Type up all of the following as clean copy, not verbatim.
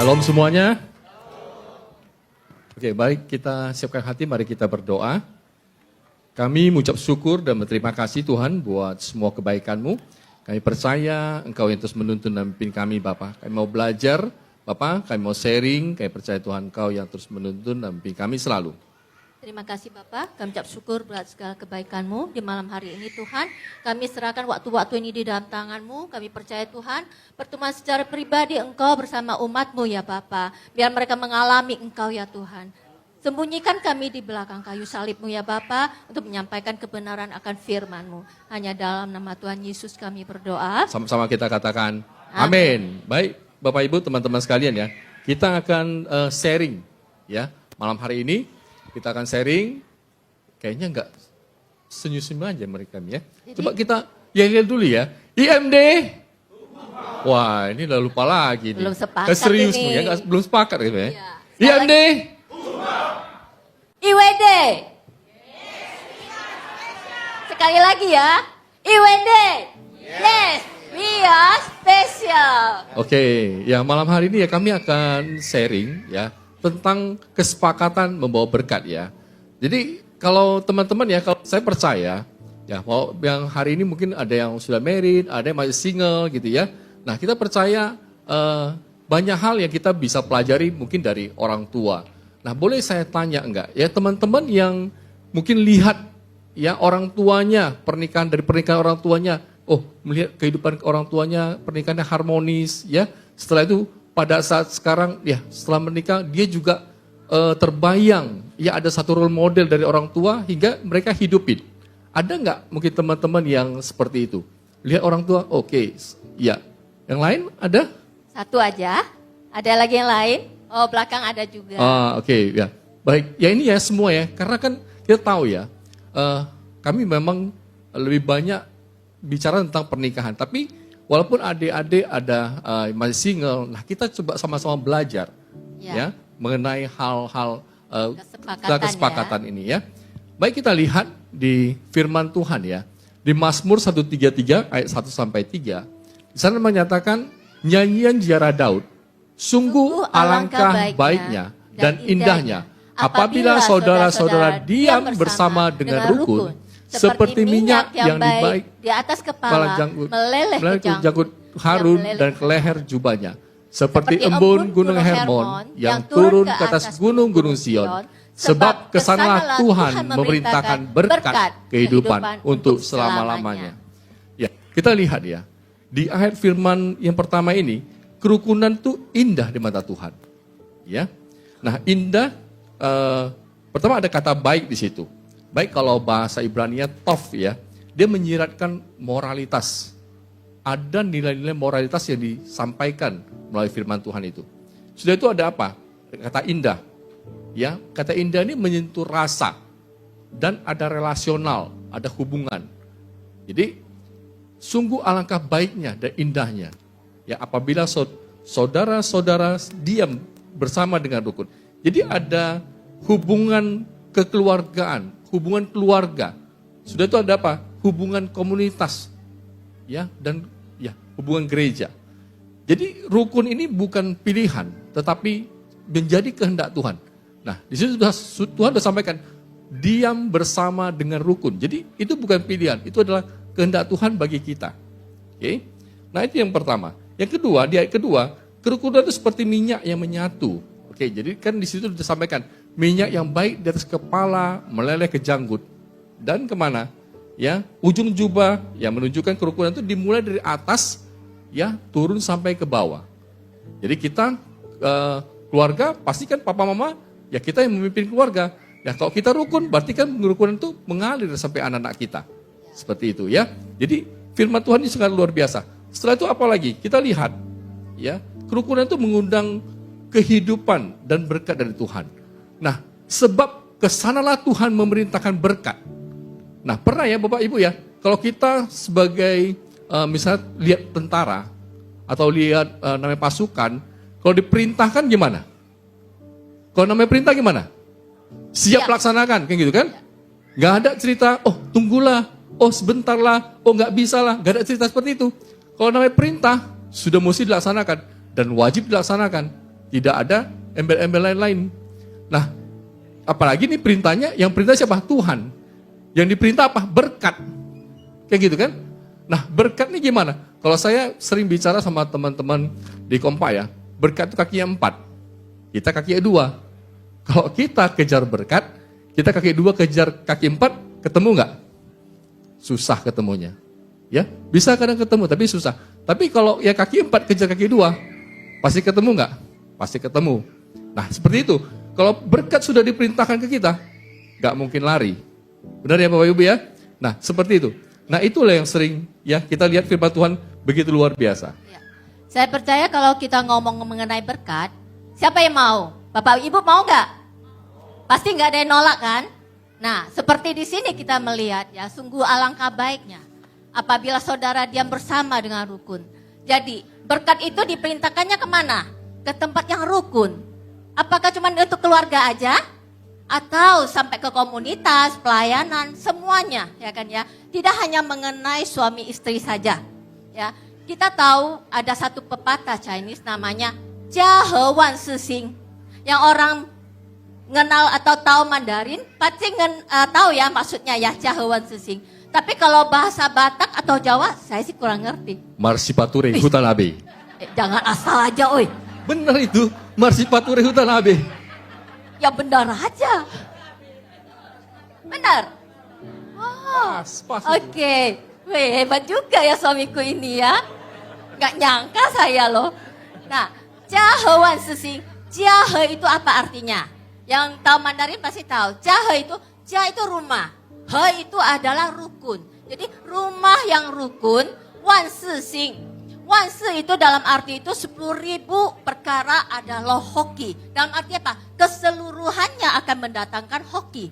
Shalom semuanya. Oke, baik, kita siapkan hati, mari kita berdoa. Kami mengucap syukur dan berterima kasih Tuhan buat semua kebaikan-Mu. Kami percaya Engkau yang terus menuntun dan memimpin kami Bapa. Kami mau belajar Bapa, kami mau sharing, kami percaya Tuhan Engkau yang terus menuntun dan memimpin kami selalu. Terima kasih Bapak, kami ucap syukur buat segala kebaikan-Mu di malam hari ini Tuhan. Kami serahkan waktu-waktu ini di dalam tangan-Mu, kami percaya Tuhan, pertemuan secara pribadi Engkau bersama umat-Mu ya Bapak. Biar mereka mengalami Engkau ya Tuhan. Sembunyikan kami di belakang kayu salib-Mu ya Bapak, untuk menyampaikan kebenaran akan firman-Mu. Hanya dalam nama Tuhan Yesus kami berdoa. Sama-sama kita katakan, amin. Baik, Bapak Ibu, teman-teman sekalian ya, kita akan sharing ya, malam hari ini. Kita akan sharing, kayaknya enggak senyum-senyum aja mereka ya. Coba kita lihat dulu ya. IMD. Wah, ini udah lupa lagi nih. Belum sepakat serius ini. ya, belum sepakat gitu ya. Iya. IMD. IWD. Sekali lagi ya. IWD. Yes, we are special. Oke, ya malam hari ini ya kami akan sharing ya tentang kesepakatan membawa berkat ya. Jadi kalau teman-teman ya, kalau saya percaya ya, mau yang hari ini mungkin ada yang sudah married, ada yang masih single gitu ya. Nah kita percaya banyak hal yang kita bisa pelajari mungkin dari orang tua. Nah boleh saya tanya enggak ya teman-teman yang mungkin lihat ya orang tuanya, dari pernikahan orang tuanya, oh melihat kehidupan orang tuanya, pernikahannya harmonis ya. Setelah itu pada saat sekarang ya setelah menikah dia juga terbayang ya ada satu role model dari orang tua hingga mereka hidupin. Ada nggak mungkin teman-teman yang seperti itu? Lihat orang tua, oke, ya. Yang lain ada? Satu aja. Ada lagi yang lain? Oh belakang ada juga. Oke, ya. Baik, ya ini ya semua ya. Karena kan kita tahu ya, kami memang lebih banyak bicara tentang pernikahan. Tapi walaupun adik-adik ada masih single, nah kita coba sama-sama belajar ya mengenai hal-hal kesepakatan ini ya. Baik kita lihat di firman Tuhan ya. Di Mazmur 133 ayat 1 sampai 3. Di sana menyatakan nyanyian ziarah Daud, sungguh alangkah baiknya dan indahnya apabila saudara-saudara diam bersama dengan rukun. Seperti minyak yang baik di atas kepala, meleleh ke janggut Harun dan ke leher jubahnya. Seperti embun gunung Hermon yang turun ke atas gunung-gunung Sion. Sebab kesanalah Tuhan memerintahkan berkat kehidupan untuk selama-lamanya. Ya, kita lihat ya, di ayat firman yang pertama ini, kerukunan itu indah di mata Tuhan. Ya, nah indah, pertama ada kata baik di situ. Baik kalau bahasa Ibrani-nya tov ya, dia menyiratkan moralitas. Ada nilai-nilai moralitas yang disampaikan melalui firman Tuhan itu. Sudah itu ada apa? Kata indah. Ya, kata indah ini menyentuh rasa dan ada relasional, ada hubungan. Jadi sungguh alangkah baiknya dan indahnya ya apabila saudara-saudara diam bersama dengan rukun. Jadi ada hubungan kekeluargaan, hubungan keluarga. Sudah itu ada apa? Hubungan komunitas. Ya, dan ya, hubungan gereja. Jadi rukun ini bukan pilihan, tetapi menjadi kehendak Tuhan. Nah, di situ Tuhan sudah sampaikan diam bersama dengan rukun. Jadi itu bukan pilihan, itu adalah kehendak Tuhan bagi kita. Oke. Nah, itu yang pertama. Yang kedua, di ayat kedua, kerukunan itu seperti minyak yang menyatu. Oke, jadi kan di situ sudah sampaikan minyak yang baik di atas kepala, meleleh ke janggut. Dan kemana? Ya, ujung jubah yang menunjukkan kerukunan itu dimulai dari atas, ya turun sampai ke bawah. Jadi kita keluarga pasti kan papa mama, ya kita yang memimpin keluarga. Ya kalau kita rukun, berarti kan kerukunan itu mengalir sampai anak-anak kita. Seperti itu ya. Jadi firman Tuhan ini sangat luar biasa. Setelah itu apa lagi? Kita lihat, ya kerukunan itu mengundang kehidupan dan berkat dari Tuhan. Nah, sebab kesanalah Tuhan memerintahkan berkat. Nah, pernah ya Bapak Ibu ya, kalau kita sebagai misalnya lihat tentara atau lihat namanya pasukan, kalau diperintahkan gimana? Kalau namanya perintah gimana? Siap laksanakan, kayak gitu kan? Gak ada cerita, oh tunggulah, oh sebentarlah, oh gak bisa lah, gak ada cerita seperti itu. Kalau namanya perintah, sudah mesti dilaksanakan dan wajib dilaksanakan. Tidak ada embel-embel lain-lain. Nah, apalagi ini perintahnya, yang perintah siapa? Tuhan. Yang diperintah apa? Berkat. Kayak gitu kan? Nah, berkat ini gimana? Kalau saya sering bicara sama teman-teman di Kompa ya, berkat itu kakinya 4, kita kakinya 2. Kalau kita kejar berkat, kita kaki 2 kejar kaki 4, ketemu nggak? Susah ketemunya. Ya, bisa kadang ketemu, tapi susah. Tapi kalau ya kaki 4 kejar kaki 2, pasti ketemu nggak? Pasti ketemu. Nah, seperti itu. Kalau berkat sudah diperintahkan ke kita, nggak mungkin lari. Benar ya Bapak Ibu ya? Nah, seperti itu. Nah, itulah yang sering ya kita lihat firman Tuhan begitu luar biasa. Ya. Saya percaya kalau kita ngomong mengenai berkat, siapa yang mau? Bapak Ibu mau nggak? Pasti nggak ada yang nolak kan? Nah, seperti di sini kita melihat ya, sungguh alangkah baiknya apabila saudara diam bersama dengan rukun. Jadi, berkat itu diperintahkannya kemana? Ke tempat yang rukun. Apakah cuma untuk keluarga aja? Atau sampai ke komunitas, pelayanan, semuanya, ya kan ya. Tidak hanya mengenai suami istri saja, ya. Kita tahu ada satu pepatah Chinese namanya Jia He Wan Si Xing. Yang orang mengenal atau tahu Mandarin, pasti tahu ya maksudnya ya Jia He Wan Si Xing. Tapi kalau bahasa Batak atau Jawa, saya sih kurang ngerti. Marsipature Hutanabe. Jangan asal aja, oi. Benar itu, Marsipature Hutanabe. Ya benar aja. Benar. Oh, Pas. oke. Wih, hebat juga ya suamiku ini ya. Gak nyangka saya loh. Nah, Jia He Wan Si Xing. Jia He itu apa artinya? Yang tahu Mandarin pasti tahu. Jia itu rumah. He itu adalah rukun. Jadi rumah yang rukun, Wan Si Xing. Wan Si itu dalam arti itu 10.000 perkara adalah hoki. Dalam arti apa? Keseluruhannya akan mendatangkan hoki.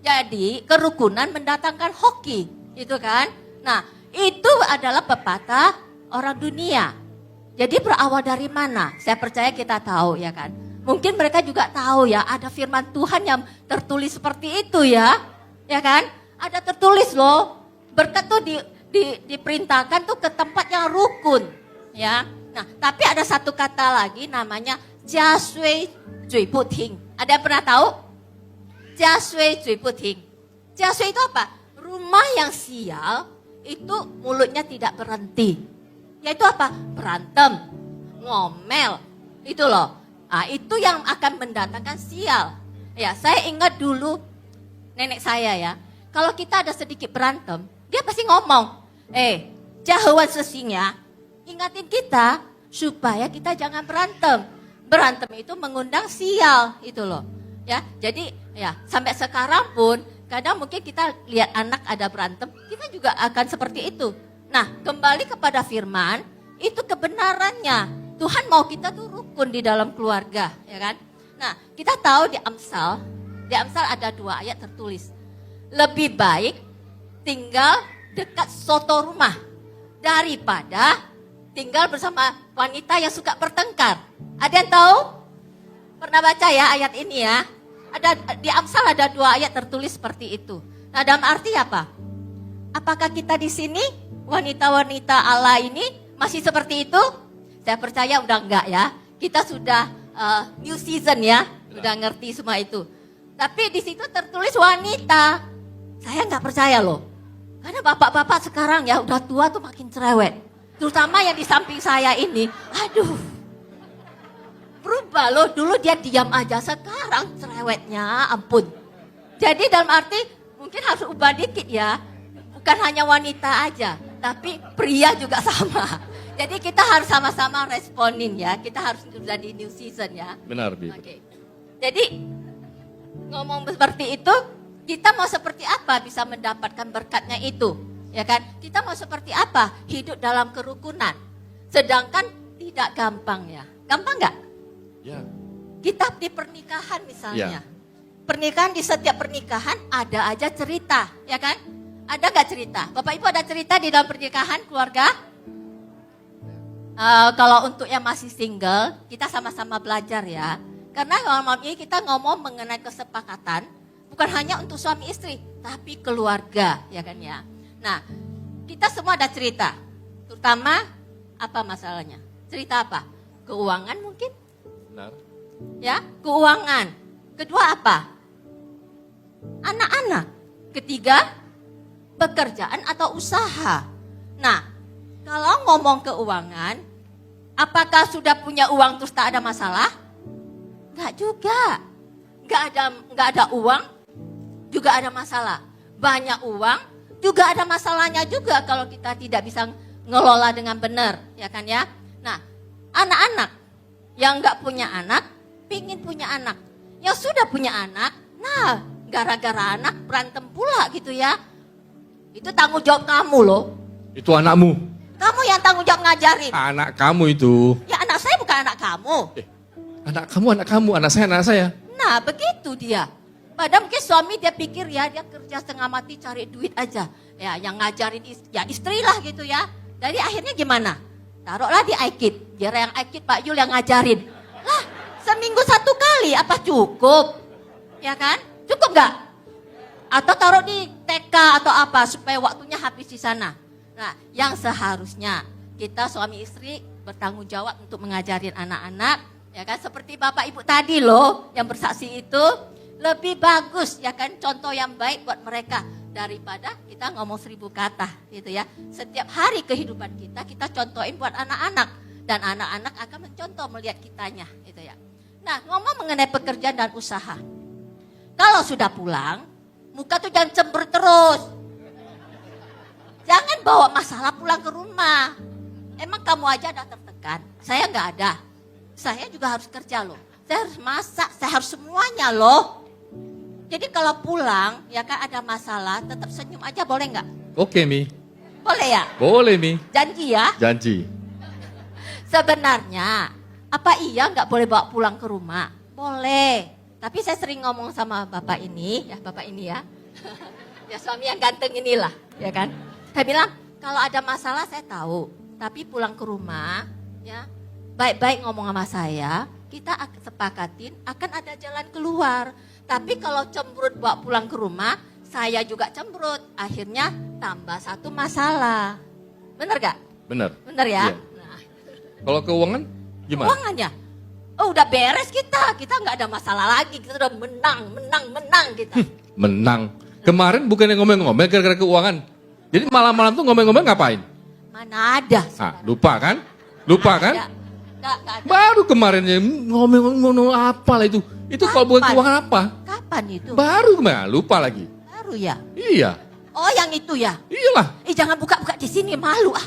Jadi kerukunan mendatangkan hoki. Itu kan? Nah, itu adalah pepatah orang dunia. Jadi berawal dari mana? Saya percaya kita tahu ya kan. Mungkin mereka juga tahu ya, ada firman Tuhan yang tertulis seperti itu ya. Ya kan? Ada tertulis loh. Berkat tuh diperintahkan tuh ke tempat yang rukun, ya. Nah, tapi ada satu kata lagi namanya Jia Sui Zui Bu Ting. Ada yang pernah tahu? Jia Sui Zui Bu Ting. Jia Sui itu apa? Rumah yang sial itu mulutnya tidak berhenti. Yaitu apa? Berantem, ngomel, itu loh. Nah, itu yang akan mendatangkan sial. Ya, saya ingat dulu nenek saya ya. Kalau kita ada sedikit berantem, dia pasti ngomong, Jia He Wan Si Xing ya, ingatin kita supaya kita jangan berantem. Berantem itu mengundang sial, itu loh. Ya, jadi ya sampai sekarang pun kadang mungkin kita lihat anak ada berantem, kita juga akan seperti itu. Nah, kembali kepada firman, itu kebenarannya. Tuhan mau kita tuh rukun di dalam keluarga, ya kan? Nah, kita tahu di Amsal ada 2 ayat tertulis. Lebih baik tinggal dekat soto rumah daripada tinggal bersama wanita yang suka bertengkar. Ada yang tahu? Pernah baca ya ayat ini ya? Ada di Amsal ada 2 ayat tertulis seperti itu. Nah, dalam arti apa? Apakah kita di sini wanita-wanita Allah ini masih seperti itu? Saya percaya udah enggak ya. Kita sudah new season ya, udah ngerti semua itu. Tapi di situ tertulis wanita. Saya nggak percaya loh. Karena bapak-bapak sekarang ya udah tua tuh makin cerewet. Terutama yang di samping saya ini. Aduh. Berubah loh. Dulu dia diam aja. Sekarang cerewetnya ampun. Jadi dalam arti mungkin harus ubah dikit ya. Bukan hanya wanita aja. Tapi pria juga sama. Jadi kita harus sama-sama responin ya. Kita harus sudah di new season ya. Benar, Bi. Oke. Jadi ngomong seperti itu. Kita mau seperti apa bisa mendapatkan berkatnya itu, ya kan? Kita mau seperti apa hidup dalam kerukunan, sedangkan tidak gampang ya. Gampang nggak? Ya. Kita di pernikahan misalnya, Ya. Pernikahan di setiap pernikahan ada aja cerita, ya kan? Ada nggak cerita? Bapak Ibu ada cerita di dalam pernikahan keluarga? Kalau untuk yang masih single, kita sama-sama belajar ya. Karena malam ini kita ngomong mengenai kesepakatan. Bukan hanya untuk suami istri, tapi keluarga, ya kan ya. Nah, kita semua ada cerita. Terutama apa masalahnya? Cerita apa? Keuangan mungkin? Benar. Ya, keuangan. Kedua apa? Anak-anak. Ketiga, pekerjaan atau usaha. Nah, kalau ngomong keuangan, apakah sudah punya uang terus tak ada masalah? Enggak juga. Enggak ada uang juga ada masalah. Banyak uang juga ada masalahnya juga kalau kita tidak bisa ngelola dengan benar, ya kan ya? Nah, anak-anak yang enggak punya anak, pingin punya anak. Yang sudah punya anak, nah gara-gara anak berantem pula gitu ya. Itu tanggung jawab kamu loh. Itu anakmu. Kamu yang tanggung jawab ngajarin. Anak kamu itu. Ya anak saya bukan anak kamu. Anak kamu, anak saya. Nah begitu dia. Padahal mungkin suami dia pikir ya dia kerja setengah mati cari duit aja. Ya yang ngajarin istri lah gitu ya. Jadi akhirnya gimana? Taruhlah di iKid. Biar yang iKid Pak Yul yang ngajarin. Lah seminggu 1 kali apa cukup? Ya kan? Cukup nggak? Atau taruh di TK atau apa supaya waktunya habis di sana. Nah, yang seharusnya kita suami istri bertanggung jawab untuk mengajarin anak-anak, ya kan? Seperti Bapak Ibu tadi loh yang bersaksi itu lebih bagus, ya kan? Contoh yang baik buat mereka daripada kita ngomong 1000 kata, gitu ya. Setiap hari kehidupan kita contohin buat anak-anak dan anak-anak akan mencontoh melihat kitanya, gitu ya. Nah, ngomong mengenai pekerjaan dan usaha. Kalau sudah pulang, muka tuh jangan cemberut terus. Jangan bawa masalah pulang ke rumah. Emang kamu aja udah tertekan. Saya nggak ada. Saya juga harus kerja loh. Saya harus masak, saya harus semuanya loh. Jadi kalau pulang, ya kan ada masalah, tetap senyum aja boleh nggak? Oke, Mi. Boleh ya? Boleh, Mi. Janji ya? Janji. Sebenarnya, apa iya nggak boleh bawa pulang ke rumah? Boleh. Tapi saya sering ngomong sama bapak ini ya. Ya suami yang ganteng inilah, ya kan? Saya bilang, kalau ada masalah saya tahu. Tapi pulang ke rumah, ya baik-baik ngomong sama saya, kita sepakatin akan ada jalan keluar. Tapi kalau cemberut bawa pulang ke rumah, saya juga cemberut. Akhirnya tambah satu masalah. Bener gak? Bener. Bener ya? Iya. Nah, Kalau keuangan gimana? keuangannya, oh udah beres kita nggak ada masalah lagi. Kita udah menang kita. Menang. Kemarin bukannya ngomel-ngomel gara-gara keuangan. Jadi malam-malam tuh ngomel-ngomel ngapain? Mana ada? Ah, lupa kan? Lupa kan? Nggak ada. Baru kemarin ya ngomel-ngomel apa lah itu. Itu kalau bukan Kapan? keuangan apa? Kapan itu? Baru kemarin, lupa lagi. Baru ya? Iya. Oh yang itu ya? Iyalah. Jangan buka-buka di sini, malu ah.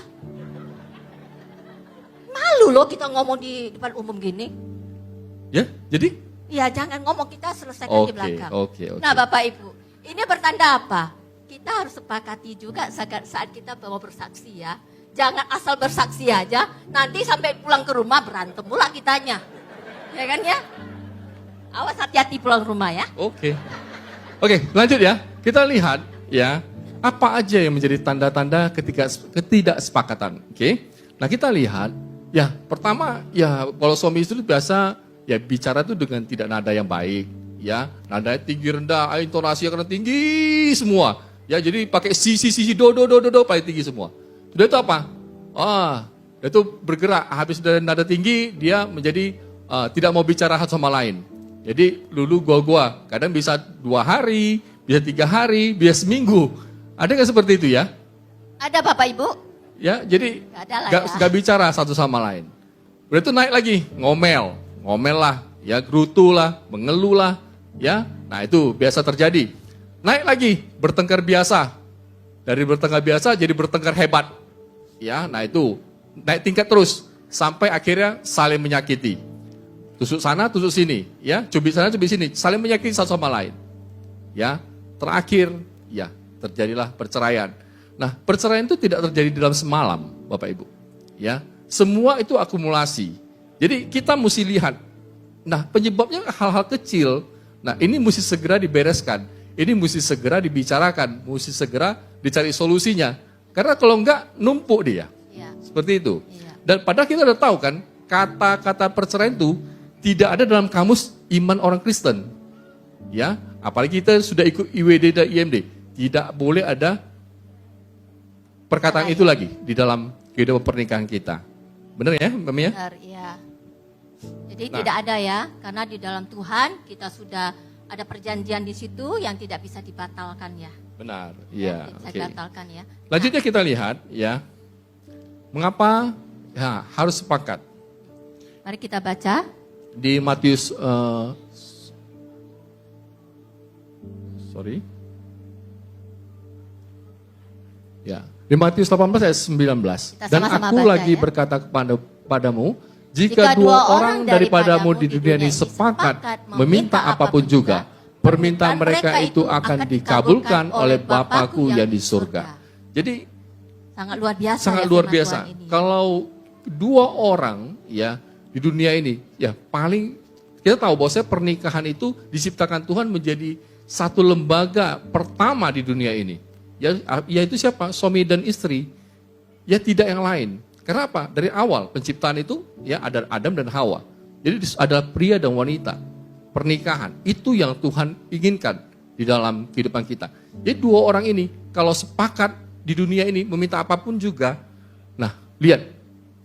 Malu loh kita ngomong di depan umum gini. Ya, jadi? Ya jangan ngomong, kita selesaikan di belakang. Oke. Nah Bapak Ibu, ini bertanda apa? Kita harus sepakati juga saat kita mau bersaksi ya. Jangan asal bersaksi aja, nanti sampai pulang ke rumah berantem pula kitanya. Ya kan ya? Awas hati-hati pulang ke rumah ya. Oke, lanjut ya. Kita lihat ya, apa aja yang menjadi tanda-tanda ketika ketidaksepakatan. Oke. Nah, kita lihat ya, pertama ya kalau suami istri biasa ya bicara itu dengan tidak nada yang baik, ya. Nadanya tinggi rendah, intonasi akan tinggi semua. Ya, jadi pakai si do paling tinggi semua. Sudah itu apa? Dia itu bergerak habis dari nada tinggi dia menjadi tidak mau bicara satu sama lain. Jadi lulu gua. Kadang bisa 2 hari, bisa 3 hari, bisa seminggu. Ada nggak seperti itu ya? Ada Bapak Ibu? Ya, jadi nggak bicara satu sama lain. Udah itu naik lagi, ngomel lah, ya gerutu lah, mengeluh lah, ya. Nah itu biasa terjadi. Naik lagi, bertengkar biasa. Dari bertengkar biasa jadi bertengkar hebat. Ya, nah itu naik tingkat terus sampai akhirnya saling menyakiti. Tusuk sana, tusuk sini, ya, cubit sana, cubit sini, saling menyakiti satu sama lain. Ya, terakhir, ya, terjadilah perceraian. Nah, perceraian itu tidak terjadi dalam semalam, Bapak Ibu. Ya, semua itu akumulasi. Jadi kita mesti lihat. Nah, penyebabnya hal-hal kecil. Nah, ini mesti segera dibereskan. Ini mesti segera dibicarakan, mesti segera dicari solusinya. Karena kalau enggak, numpuk dia. Ya. Seperti itu. Ya. Dan padahal kita udah tahu kan, kata-kata perceraian itu tidak ada dalam kamus iman orang Kristen. Ya, apalagi kita sudah ikut IWD dan IMD. Tidak boleh ada perkataan itu lagi di dalam kehidupan pernikahan kita. Benar ya, Mbak Mia? Benar, iya. Jadi tidak ada ya, karena di dalam Tuhan kita sudah ada perjanjian di situ yang tidak bisa dibatalkan ya. Benar, Ya, iya. bisa Oke. dibatalkan ya. Selanjutnya kita lihat ya, mengapa harus sepakat. Mari kita baca. Di Matius, ya, di Matius 18 ayat 19. Kita Dan sama-sama aku baca, lagi ya. berkata kepadamu, jika dua orang daripadamu di dunia ini sepakat meminta apapun juga, permintaan mereka itu akan dikabulkan oleh Bapakku yang di surga. Jadi Sangat luar biasa. sangat ya luar firman biasa. Tuhan ini. Kalau dua orang ya di dunia ini, ya paling kita tahu bahwa pernikahan itu diciptakan Tuhan menjadi satu lembaga pertama di dunia ini. Ya, yaitu siapa? Suami dan istri. Ya tidak yang lain. Karena apa? Dari awal penciptaan itu ya ada Adam dan Hawa. Jadi ada pria dan wanita. Pernikahan itu yang Tuhan inginkan di dalam kehidupan kita. Jadi dua orang ini kalau sepakat di dunia ini meminta apapun juga, nah lihat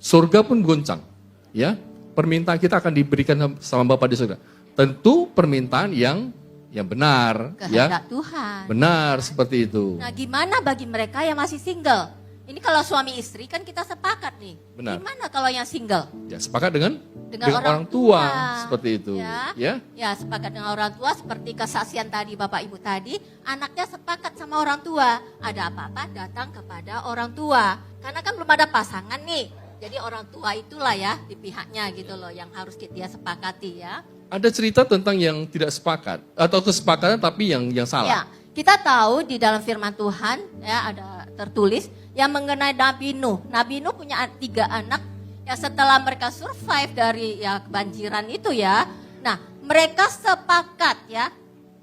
surga pun goncang. Ya, permintaan kita akan diberikan sama Bapa di surga. Tentu permintaan yang benar, Kehendak Tuhan. benar seperti itu. Nah, gimana bagi mereka yang masih single? Ini kalau suami istri kan kita sepakat nih. Benar. Gimana kalau yang single? Ya sepakat dengan Orang orang tua, tua. seperti itu. Ya. Ya, sepakat dengan orang tua seperti kesaksian tadi Bapak Ibu tadi, anaknya sepakat sama orang tua. Ada apa-apa datang kepada orang tua. Karena kan belum ada pasangan nih. Jadi orang tua itulah ya di pihaknya gitu loh yang harus dia sepakati ya. Ada cerita tentang yang tidak sepakat atau kesepakatan tapi yang salah. Ya, kita tahu di dalam firman Tuhan ya ada tertulis yang mengenai Nabi Nuh. Nabi Nuh punya 3 anak yang setelah mereka survive dari ya kebanjiran itu ya. Nah, mereka sepakat ya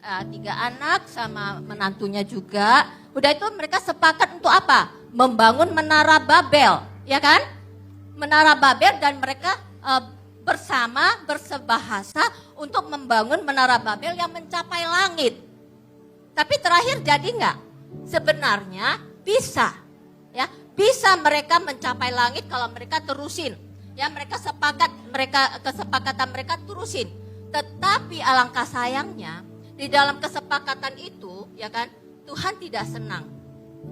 3 anak sama menantunya juga. Udah itu mereka sepakat untuk apa? Membangun menara Babel, ya kan? Menara Babel dan mereka bersama bersebahasa untuk membangun menara Babel yang mencapai langit. Tapi terakhir jadi enggak? Sebenarnya bisa. Ya, bisa mereka mencapai langit kalau mereka terusin. Ya, mereka sepakat, kesepakatan mereka terusin. Tetapi alangkah sayangnya di dalam kesepakatan itu, ya kan, Tuhan tidak senang.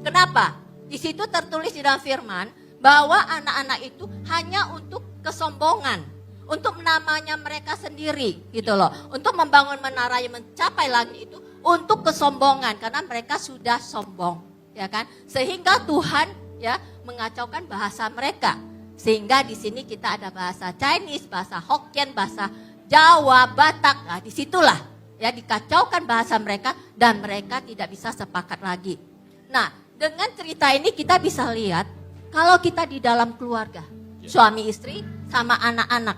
Kenapa? Di situ tertulis di dalam firman bahwa anak-anak itu hanya untuk kesombongan, untuk namanya mereka sendiri, gitu loh. Untuk membangun menara yang mencapai langit itu untuk kesombongan karena mereka sudah sombong, ya kan? Sehingga Tuhan ya mengacaukan bahasa mereka. Sehingga di sini kita ada bahasa Chinese, bahasa Hokkien, bahasa Jawa, Batak. Nah, disitulah ya dikacaukan bahasa mereka dan mereka tidak bisa sepakat lagi. Nah, dengan cerita ini kita bisa lihat kalau kita di dalam keluarga, suami istri sama anak-anak.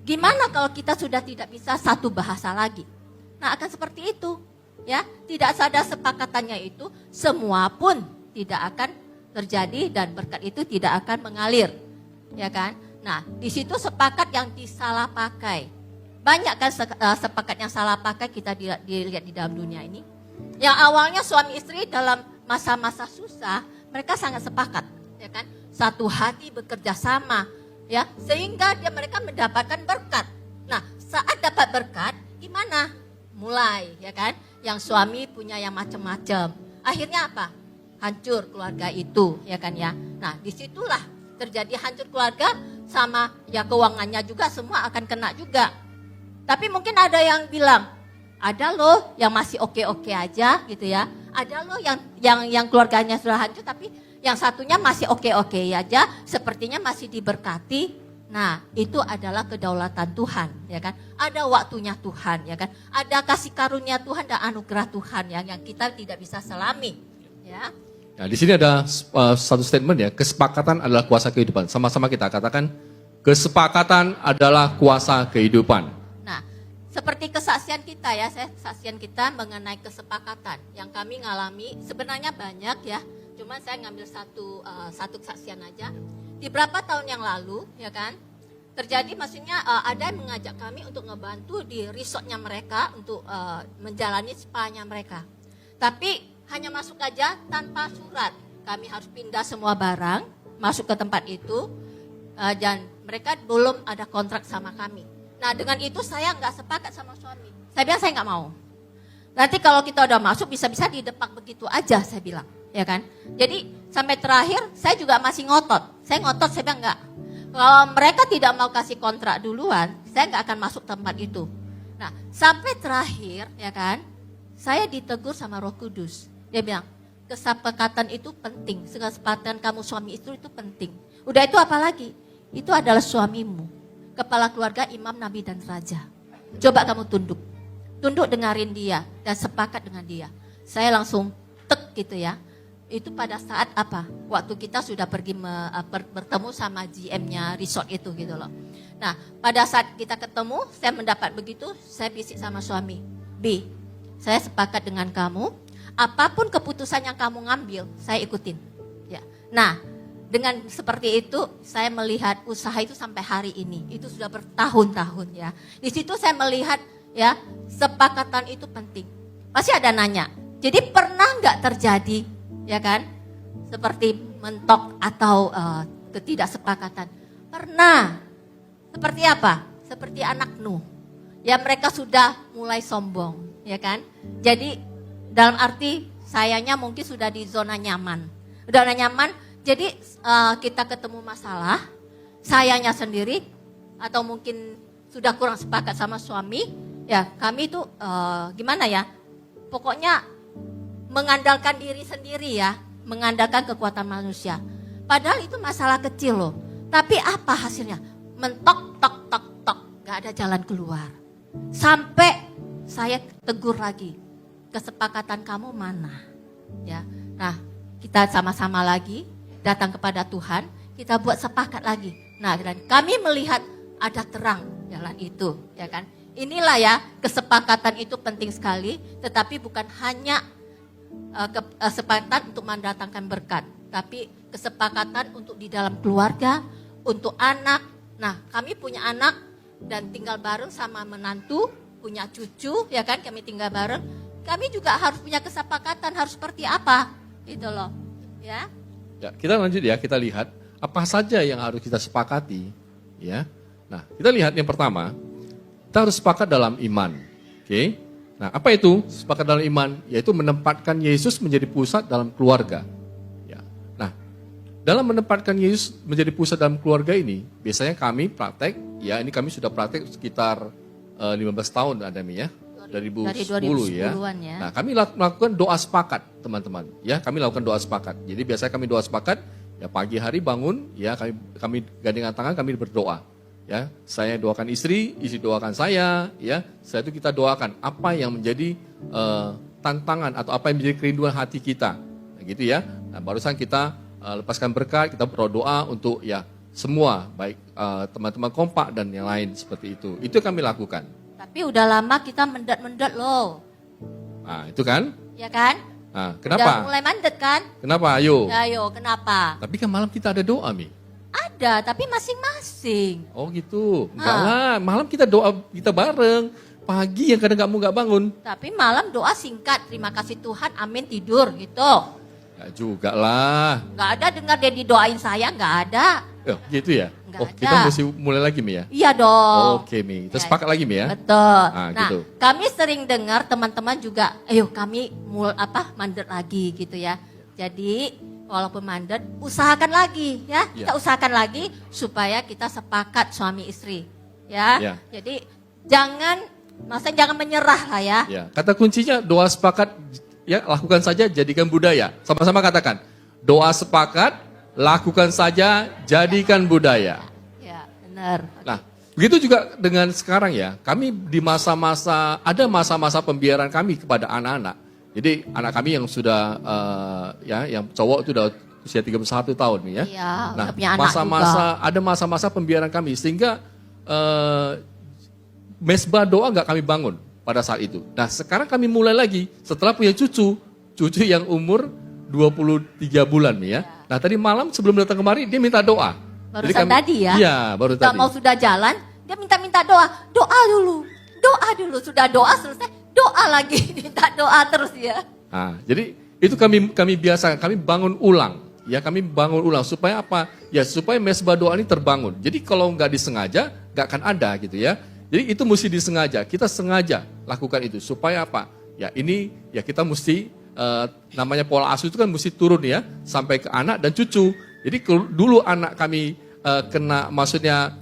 Gimana kalau kita sudah tidak bisa satu bahasa lagi? Nah, akan seperti itu. Ya, tidak ada sepakatannya itu, semua pun tidak akan terjadi dan berkat itu tidak akan mengalir. Ya kan? Nah, di situ sepakat yang disalah pakai. Banyak kan sepakat yang salah pakai kita dilihat di dalam dunia ini. Yang awalnya suami istri dalam masa-masa susah, mereka sangat sepakat, ya kan? Satu hati bekerja sama, ya, sehingga mereka mendapatkan berkat. Nah, saat dapat berkat, gimana? Mulai, ya kan? Yang suami punya yang macam-macam. Akhirnya apa? Hancur keluarga itu, ya kan ya. Nah, disitulah terjadi hancur keluarga sama ya keuangannya juga semua akan kena juga. Tapi mungkin ada yang bilang, ada loh yang masih oke-oke aja gitu ya. Ada loh yang keluarganya sudah hancur tapi yang satunya masih oke-oke aja, sepertinya masih diberkati. Nah, itu adalah kedaulatan Tuhan, ya kan? Ada waktunya Tuhan, ya kan? Ada kasih karunia Tuhan dan anugerah Tuhan yang kita tidak bisa selami, ya. Nah, di sini ada satu statement ya, kesepakatan adalah kuasa kehidupan. Sama-sama kita katakan, kesepakatan adalah kuasa kehidupan. Nah, seperti kesaksian kita ya, kesaksian kita mengenai kesepakatan yang kami ngalami sebenarnya banyak ya. Cuma saya ngambil satu kesaksian aja. Di beberapa tahun yang lalu, ya kan, terjadi maksudnya ada yang mengajak kami untuk ngebantu di resortnya mereka untuk menjalani spa-nya mereka. Tapi hanya masuk aja tanpa surat. Kami harus pindah semua barang, masuk ke tempat itu, dan mereka belum ada kontrak sama kami. Nah dengan itu saya nggak sepakat sama suami. Saya bilang saya nggak mau. Nanti kalau kita udah masuk bisa-bisa didepak begitu aja saya bilang, ya kan. Jadi sampai terakhir saya juga masih ngotot. Saya ngotot, saya bilang enggak. Kalau mereka tidak mau kasih kontrak duluan, saya nggak akan masuk tempat itu. Nah sampai terakhir, ya kan, saya ditegur sama Roh Kudus. Dia bilang, kesepakatan itu penting, kesepakatan kamu suami istri itu penting. Udah itu apa lagi? Itu adalah suamimu, kepala keluarga, imam, nabi, dan raja. Coba kamu tunduk dengarin dia dan sepakat dengan dia. Saya langsung tek gitu ya. Itu pada saat apa? Waktu kita sudah pergi bertemu sama GM-nya resort itu gitu loh. Nah pada saat kita ketemu, saya mendapat begitu, saya bisik sama suami, B, saya sepakat dengan kamu, apapun keputusan yang kamu ngambil, saya ikutin. Ya. Nah dengan seperti itu, saya melihat usaha itu sampai hari ini. Itu sudah bertahun-tahun ya. Di situ saya melihat ya, sepakatan itu penting. Pasti ada nanya, jadi pernah nggak terjadi, ya kan? Seperti mentok atau ketidaksepakatan. Pernah. Seperti apa? Seperti anak Nuh. Ya mereka sudah mulai sombong, ya kan? Jadi dalam arti sayanya mungkin sudah di zona nyaman. Udah nyaman. Jadi kita ketemu masalah, sayanya sendiri atau mungkin sudah kurang sepakat sama suami, ya kami itu gimana ya, pokoknya mengandalkan diri sendiri ya, mengandalkan kekuatan manusia. Padahal itu masalah kecil loh, tapi apa hasilnya? Mentok, tok, tok, tok, gak ada jalan keluar. Sampai saya tegur lagi, kesepakatan kamu mana? Ya, nah kita sama-sama lagi datang kepada Tuhan, kita buat sepakat lagi. Nah, dan kami melihat ada terang jalan itu, ya kan? Inilah ya, kesepakatan itu penting sekali, tetapi bukan hanya kesepakatan untuk mendatangkan berkat, tapi kesepakatan untuk di dalam keluarga, untuk anak. Nah, kami punya anak dan tinggal bareng sama menantu, punya cucu, ya kan? Kami tinggal bareng. Kami juga harus punya kesepakatan harus seperti apa, gitu loh, ya. Ya, kita lanjut ya, kita lihat apa saja yang harus kita sepakati, ya. Nah, kita lihat yang pertama, kita harus sepakat dalam iman. Oke. Nah, apa itu sepakat dalam iman? Yaitu menempatkan Yesus menjadi pusat dalam keluarga. Ya. Nah, dalam menempatkan Yesus menjadi pusat dalam keluarga ini, biasanya kami praktek, ya ini kami sudah praktek sekitar 15 tahun ada ya. Dari 2010 ya. Nah, kami melakukan doa sepakat, teman-teman. Ya, kami lakukan doa sepakat. Jadi biasanya kami doa sepakat, ya pagi hari bangun, ya kami gandengan tangan, kami berdoa. Ya, saya doakan istri doakan saya, ya. Setelah itu kita doakan apa yang menjadi tantangan atau apa yang menjadi kerinduan hati kita. Nah, gitu ya. Nah, barusan kita lepaskan berkat, kita berdoa untuk ya semua, baik teman-teman kompak dan yang lain seperti itu. Itu yang kami lakukan. Tapi udah lama kita mendet-mendet loh. Nah, itu kan? Ya kan? Nah, kenapa? Udah mulai mandet kan? Kenapa? Ayo. Ayo, kenapa? Tapi kan malam kita ada doa, Mi. Ada, tapi masing-masing. Oh gitu. Enggak lah, malam kita doa kita bareng. Pagi yang kadang kamu nggak bangun. Tapi malam doa singkat, terima kasih Tuhan, amin, tidur gitu. Enggak juga lah. Enggak ada dengar dia didoain saya, enggak ada. Oh gitu ya? Enggak ada. Kita mesti mulai lagi, Mi ya? Iya dong. Oke, Mi. Terus sepakat lagi, Mi ya? Betul. Nah, nah gitu. kami sering dengar teman-teman juga, ayo kami mandet lagi gitu ya. Jadi walaupun mandet, usahakan lagi ya. Kita usahakan lagi supaya kita sepakat suami istri. Ya. Jadi jangan menyerah lah ya. Ya. Kata kuncinya doa sepakat, ya lakukan saja, jadikan budaya. Sama-sama katakan, doa sepakat, lakukan saja, jadikan budaya. Ya, benar. Nah, begitu juga dengan sekarang ya. Kami di ada masa-masa pembiaran kami kepada anak-anak. Jadi anak kami yang sudah yang cowok itu udah usia 31 tahun nih ya. Iya, nah, ada masa-masa pembiaran kami sehingga mesbah doa nggak kami bangun pada saat itu. Nah, sekarang kami mulai lagi setelah punya cucu yang umur 23 bulan nih ya. Nah, tadi malam sebelum datang kemari dia minta doa. Barusan tadi ya. Iya, baru tadi. Mau sudah jalan, dia minta doa. Doa dulu. Sudah doa selesai, doa lagi, minta doa terus ya. Nah, jadi itu kami biasa, kami bangun ulang. Ya, kami bangun ulang supaya apa? Ya, supaya mesbah doa ini terbangun. Jadi kalau nggak disengaja, nggak akan ada gitu ya. Jadi itu mesti disengaja, kita sengaja lakukan itu. Supaya apa? Ya ini ya kita mesti, namanya pola asuh itu kan mesti turun ya, sampai ke anak dan cucu. Jadi dulu anak kami kena maksudnya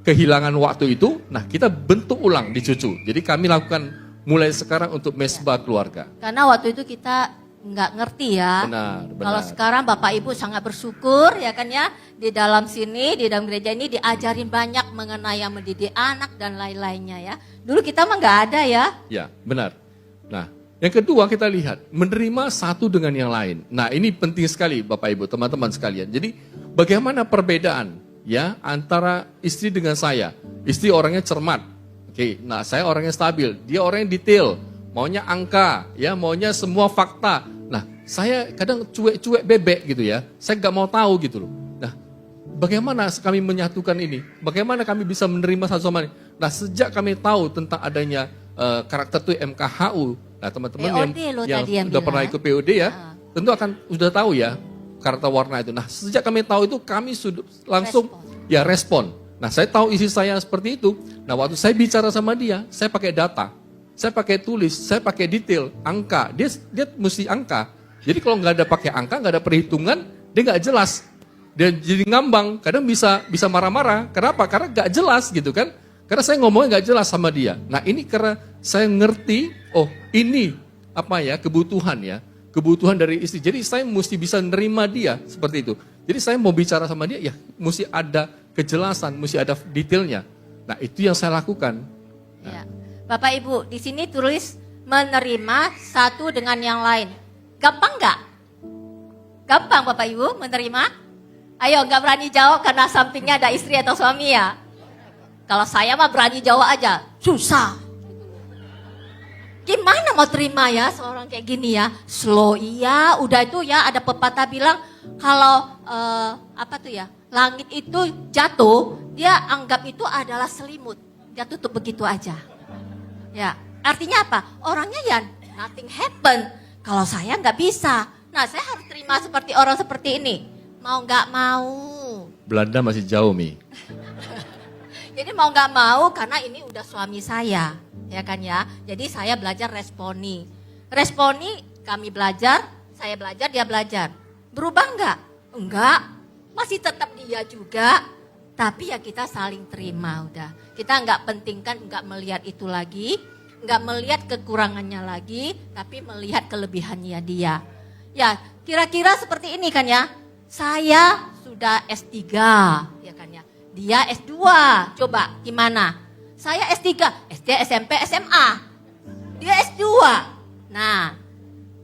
kehilangan waktu itu, nah kita bentuk ulang di cucu. Jadi kami lakukan mulai sekarang untuk mesbah keluarga. Karena waktu itu kita nggak ngerti ya. Benar. Kalau sekarang Bapak Ibu sangat bersyukur ya kan ya. Di dalam sini, di dalam gereja ini diajarin banyak mengenai yang mendidik anak dan lain-lainnya ya. Dulu kita mah nggak ada ya. Ya, benar. Nah, yang kedua kita lihat, menerima satu dengan yang lain. Nah ini penting sekali Bapak Ibu, teman-teman sekalian. Jadi bagaimana perbedaan ya antara istri dengan saya. Istri orangnya cermat. Oke, nah saya orangnya stabil, dia orangnya detail, maunya angka, ya maunya semua fakta. Nah, saya kadang cuek-cuek bebek gitu ya. Saya nggak mau tahu gitu loh. Nah, bagaimana kami menyatukan ini? Bagaimana kami bisa menerima satu sama lain? Nah, sejak kami tahu tentang adanya karakter itu MKHU, nah teman-teman yang sudah pernah ikut POD ya, tentu akan sudah tahu ya karakter warna itu. Nah, sejak kami tahu itu kami sudah langsung respon. Nah, saya tahu isi saya seperti itu. Nah, waktu saya bicara sama dia, saya pakai data. Saya pakai tulis, saya pakai detail, angka. Dia mesti angka. Jadi kalau nggak ada pakai angka, nggak ada perhitungan, dia nggak jelas. Dia jadi ngambang, kadang bisa marah-marah. Kenapa? Karena nggak jelas gitu kan. Karena saya ngomongnya nggak jelas sama dia. Nah, ini karena saya ngerti, oh ini apa ya kebutuhan ya. Kebutuhan dari istri. Jadi saya mesti bisa nerima dia seperti itu. Jadi saya mau bicara sama dia, ya mesti ada kejelasan, mesti ada detailnya. Nah itu yang saya lakukan. Nah. Ya. Bapak Ibu, di sini tulis menerima satu dengan yang lain. Gampang nggak? Gampang Bapak Ibu menerima? Ayo nggak berani jawab karena sampingnya ada istri atau suami ya. Kalau saya mah berani jawab aja, susah. Gimana mau terima ya seorang kayak gini ya? Slow iya, udah itu ya ada pepatah bilang kalau langit itu jatuh, dia anggap itu adalah selimut. Dia tutup begitu aja. Ya, artinya apa? Orangnya ya nothing happen. Kalau saya nggak bisa. Nah, saya harus terima seperti orang seperti ini. Mau nggak mau. Belanda masih jauh, Mi. Jadi mau nggak mau karena ini udah suami saya, ya kan ya. Jadi saya belajar responi. Responi kami belajar, saya belajar, dia belajar. Berubah nggak? Enggak, masih tetap dia juga. Tapi ya kita saling terima udah. Kita nggak pentingkan, nggak melihat itu lagi, nggak melihat kekurangannya lagi, tapi melihat kelebihannya dia. Ya kira-kira seperti ini kan ya. Saya sudah S3, ya kan ya. Dia S2, coba gimana? Saya S3, SD, SMP, SMA. Dia S2. Nah,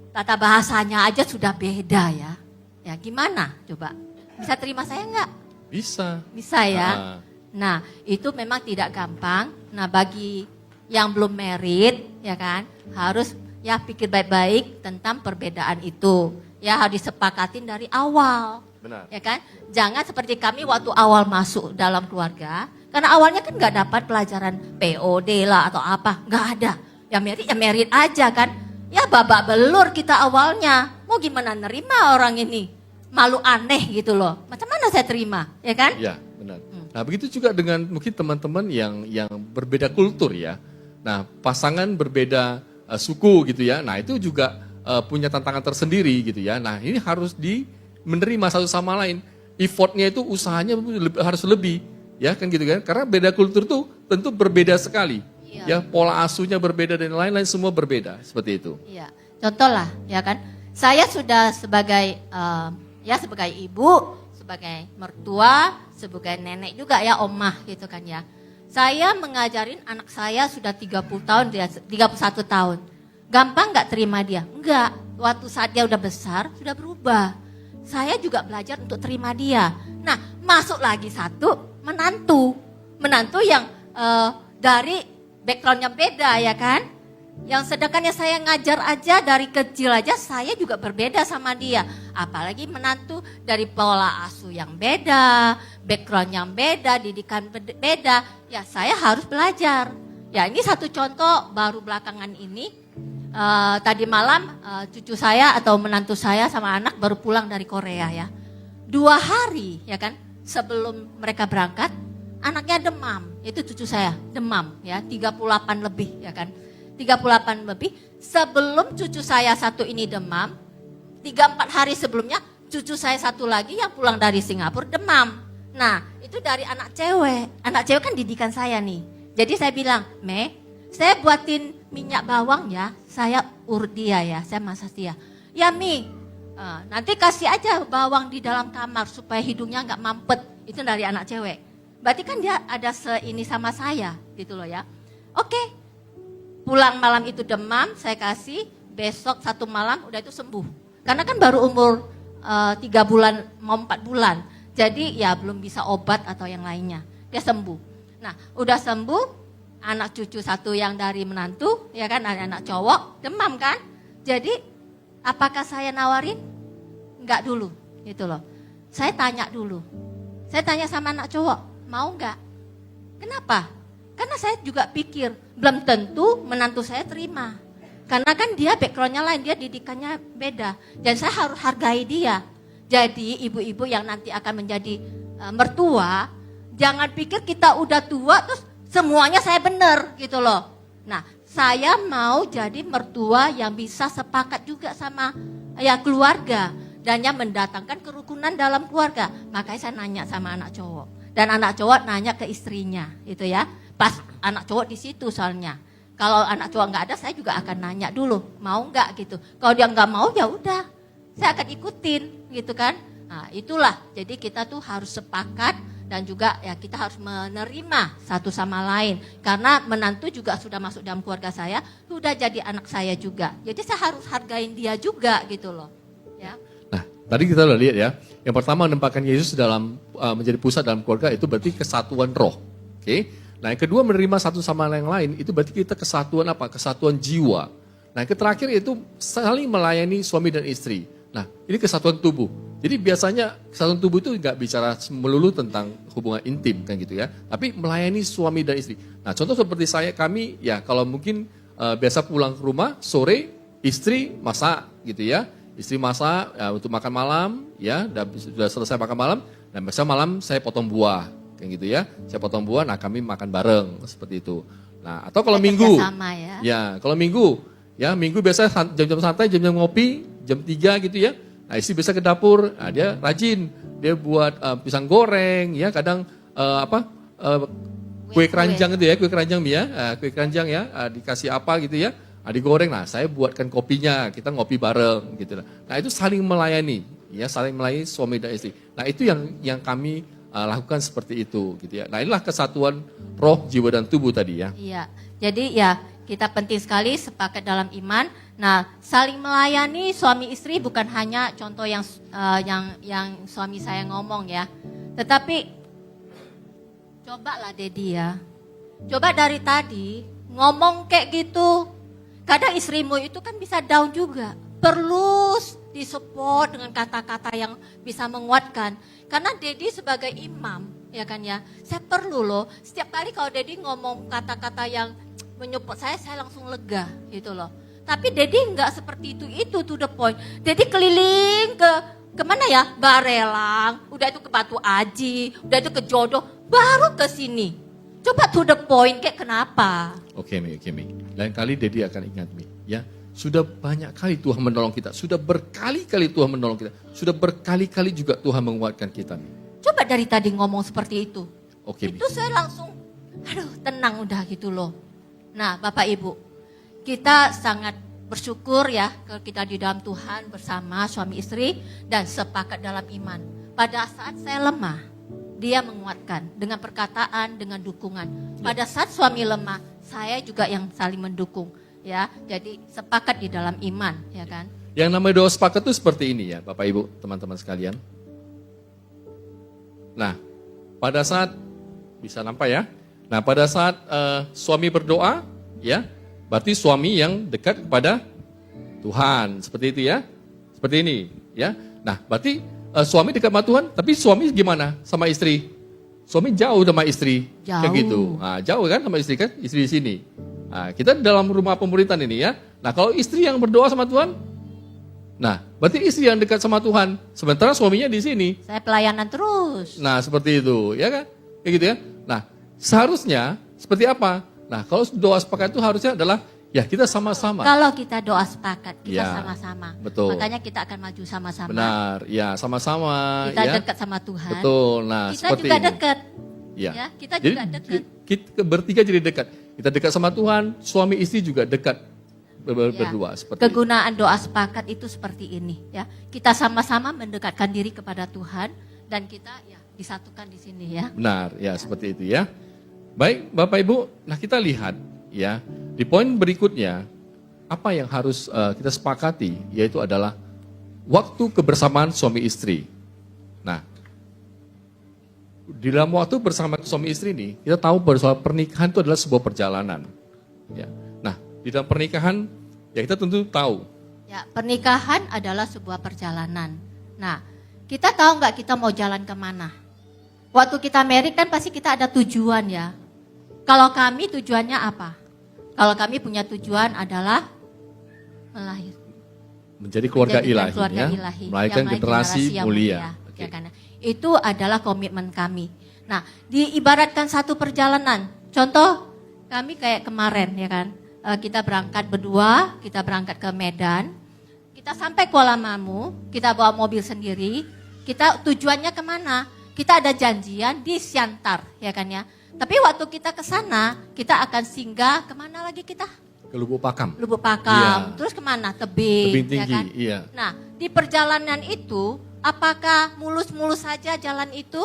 tata bahasanya aja sudah beda ya. Ya gimana coba? Bisa terima saya enggak? Bisa. Bisa ya. Nah, itu memang tidak gampang. Nah, bagi yang belum married, ya kan, harus ya pikir baik-baik tentang perbedaan itu. Ya harus disepakatin dari awal. Benar. Ya kan? Jangan seperti kami waktu awal masuk dalam keluarga. Karena awalnya kan gak dapat pelajaran POD lah atau apa. Gak ada. Ya merit aja kan. Ya babak belur kita awalnya. Mau gimana nerima orang ini. Malu aneh gitu loh. Macam mana saya terima, ya kan? Ya, benar. Nah begitu juga dengan mungkin teman-teman yang berbeda kultur ya. Nah pasangan berbeda suku gitu ya. Nah itu juga punya tantangan tersendiri gitu ya. Nah ini harus menerima satu sama lain. Effortnya itu usahanya harus lebih. Ya kan gitu kan. Karena beda kultur tuh tentu berbeda sekali. Iya. Ya pola asuhnya berbeda dan lain-lain semua berbeda. Seperti itu. Iya. Contoh lah ya kan. Saya sudah sebagai sebagai ibu, sebagai mertua, sebagai nenek juga ya omah gitu kan ya. Saya mengajarin anak saya sudah 30 tahun, dia 31 tahun. Gampang gak terima dia? Enggak. Waktu saat dia udah besar, sudah berubah. Saya juga belajar untuk terima dia. Nah, masuk lagi satu menantu. Menantu yang dari background yang beda ya kan. Yang sedangkannya saya ngajar aja dari kecil aja saya juga berbeda sama dia. Apalagi menantu dari pola asuh yang beda, background yang beda, didikan beda. Ya saya harus belajar. Ya ini satu contoh baru belakangan ini. Tadi malam cucu saya atau menantu saya sama anak baru pulang dari Korea ya. 2 hari ya kan sebelum mereka berangkat anaknya demam. itu cucu saya demam ya, 38 lebih ya kan. 38 lebih, sebelum cucu saya satu ini demam, 3-4 hari sebelumnya cucu saya satu lagi yang pulang dari Singapura demam. Nah itu dari anak cewek kan didikan saya nih. Jadi saya bilang, saya buatin minyak bawang ya, saya urut dia ya, saya masak dia. Ya Mi, nanti kasih aja bawang di dalam kamar supaya hidungnya nggak mampet. Itu dari anak cewek. Berarti kan dia ada seini sama saya gitu loh ya. Oke. Pulang malam itu demam, saya kasih, besok 1 malam udah itu sembuh. Karena kan baru umur 3 bulan, mau 4 bulan. Jadi ya belum bisa obat atau yang lainnya. Dia sembuh. Nah udah sembuh, anak cucu satu yang dari menantu, ya kan anak cowok, demam kan. Jadi apakah saya nawarin? Enggak dulu, gitu loh. Saya tanya dulu. Saya tanya sama anak cowok, mau enggak? Kenapa? Karena saya juga pikir, belum tentu menantu saya terima. Karena kan dia backgroundnya lain, dia didikannya beda. Dan saya harus hargai dia. Jadi ibu-ibu yang nanti akan menjadi mertua, jangan pikir kita udah tua terus semuanya saya benar gitu loh. Nah saya mau jadi mertua yang bisa sepakat juga sama ya keluarga. Dan yang mendatangkan kerukunan dalam keluarga. Makanya saya nanya sama anak cowok. Dan anak cowok nanya ke istrinya gitu ya. Pas anak cowok di situ soalnya. Kalau anak cowok nggak ada, saya juga akan nanya dulu, mau nggak gitu. Kalau dia nggak mau, ya udah, saya akan ikutin, gitu kan. Nah, itulah. Jadi kita tuh harus sepakat dan juga ya kita harus menerima satu sama lain. Karena menantu juga sudah masuk dalam keluarga saya, sudah jadi anak saya juga. Jadi saya harus hargain dia juga, gitu loh. Ya. Nah, tadi kita udah lihat ya. Yang pertama menempatkan Yesus dalam menjadi pusat dalam keluarga itu berarti kesatuan roh. Oke. Nah yang kedua menerima satu sama yang lain itu berarti kita kesatuan apa? Kesatuan jiwa. Nah yang terakhir itu saling melayani suami dan istri. Nah ini kesatuan tubuh. Jadi biasanya kesatuan tubuh itu nggak bicara melulu tentang hubungan intim kan gitu ya. Tapi melayani suami dan istri. Nah contoh seperti kami ya kalau mungkin biasa pulang ke rumah sore istri masak gitu ya. Istri masak ya, untuk makan malam ya sudah selesai makan malam. Dan biasa malam saya potong buah. Kayak gitu ya, saya potong buah, nah kami makan bareng seperti itu. Nah atau kalau minggu, ya kalau minggu biasa jam-jam santai, jam-jam ngopi, jam 3 gitu ya. Nah istri biasa ke dapur, nah, dia rajin, dia buat pisang goreng, ya kadang kue keranjang gitu ya, kue keranjang ya, kue keranjang ya, dikasih apa gitu ya, digoreng. Nah saya buatkan kopinya, kita ngopi bareng gitu. Nah itu saling melayani, ya saling melayani suami dan istri. Nah itu yang kami lakukan seperti itu gitu ya. Nah inilah kesatuan roh, jiwa dan tubuh tadi ya. Iya. Jadi ya kita penting sekali sepakat dalam iman. Nah, saling melayani suami istri bukan hanya contoh yang suami saya ngomong ya. Tetapi cobalah Dedi ya. Coba dari tadi ngomong kayak gitu. Kadang istrimu itu kan bisa down juga. Perlu disupport dengan kata-kata yang bisa menguatkan. Karena Dedi sebagai imam, ya kan ya, saya perlu loh, setiap kali kalau Dedi ngomong kata-kata yang menyupport saya langsung lega gitu loh. Tapi Dedi enggak seperti itu to the point. Dedi keliling ke mana ya, Barelang, udah itu ke Batu Aji, udah itu ke Jodoh, baru ke sini. Coba to the point, kayak kenapa? Oke Mi. Lain kali Dedi akan ingat Mi, ya. Sudah banyak kali Tuhan menolong kita. Sudah berkali-kali Tuhan menolong kita. Sudah berkali-kali juga Tuhan menguatkan kita. Coba dari tadi ngomong seperti itu. Oke, itu saya langsung, tenang udah gitu loh. Nah Bapak Ibu, kita sangat bersyukur ya kalau kita di dalam Tuhan bersama suami istri dan sepakat dalam iman. Pada saat saya lemah, dia menguatkan dengan perkataan, dengan dukungan. Pada saat suami lemah, saya juga yang saling mendukung. Ya, jadi sepakat di dalam iman, ya kan? Yang namanya doa sepakat itu seperti ini ya, Bapak Ibu, teman-teman sekalian. Nah, pada saat bisa nampak ya. Nah, pada saat suami berdoa, ya, berarti suami yang dekat kepada Tuhan, seperti itu ya. Seperti ini, ya. Nah, berarti suami dekat sama Tuhan, tapi suami gimana sama istri? Suami jauh sama istri, kayak gitu. Nah, jauh kan sama istri kan, istri di sini. Nah, kita dalam rumah pemerintahan ini ya. Nah kalau istri yang berdoa sama Tuhan, nah berarti istri yang dekat sama Tuhan. Sementara suaminya di sini. Saya pelayanan terus. Nah seperti itu, ya kan? Kayak gitu ya. Nah seharusnya seperti apa? Nah, kalau doa sepakat itu harusnya adalah ya kita sama-sama. Kalau kita doa sepakat, kita Ya, sama-sama. betul. Makanya kita akan maju sama-sama. Benar, ya sama-sama. Kita ya. dekat sama Tuhan. Betul, nah Kita seperti juga ini. dekat. Ya. Ya, kita Jadi, juga dekat. kita bertiga jadi dekat. Kita dekat sama Tuhan, suami istri juga dekat berdua seperti itu. Kegunaan doa sepakat itu seperti ini, ya. Kita sama-sama mendekatkan diri kepada Tuhan dan kita ya disatukan di sini, ya. Benar, ya seperti itu ya. Baik, Bapak Ibu, nah kita lihat ya di poin berikutnya apa yang harus kita sepakati, yaitu adalah waktu kebersamaan suami istri. Nah, di dalam waktu bersama suami istri ini kita tahu bahwa pernikahan itu adalah sebuah perjalanan. Ya. Nah, di dalam pernikahan ya kita tentu tahu. Ya, pernikahan adalah sebuah perjalanan. Nah, kita tahu nggak kita mau jalan kemana? Waktu kita married kan pasti kita ada tujuan ya. Kalau kami tujuannya apa? Kalau kami punya tujuan adalah melahirkan. Menjadi keluarga ilahi, keluarga ya. ilahi, Melahirkan yang generasi yang mulia. Oke. Ya kan? Itu adalah komitmen kami. Nah, diibaratkan satu perjalanan. Contoh, kami kayak kemarin ya kan, kita berangkat berdua, kita berangkat ke Medan, kita sampai Kuala Namu, kita bawa mobil sendiri, kita tujuannya kemana? Kita ada janjian di Siantar, ya kan ya. Tapi waktu kita ke sana, kita akan singgah kemana lagi kita? Ke Lubuk Pakam. Lubuk Pakam, Iya. terus kemana? Tebing, Tebing ya tinggi, kan? iya. Nah, di perjalanan itu, apakah mulus-mulus saja jalan itu?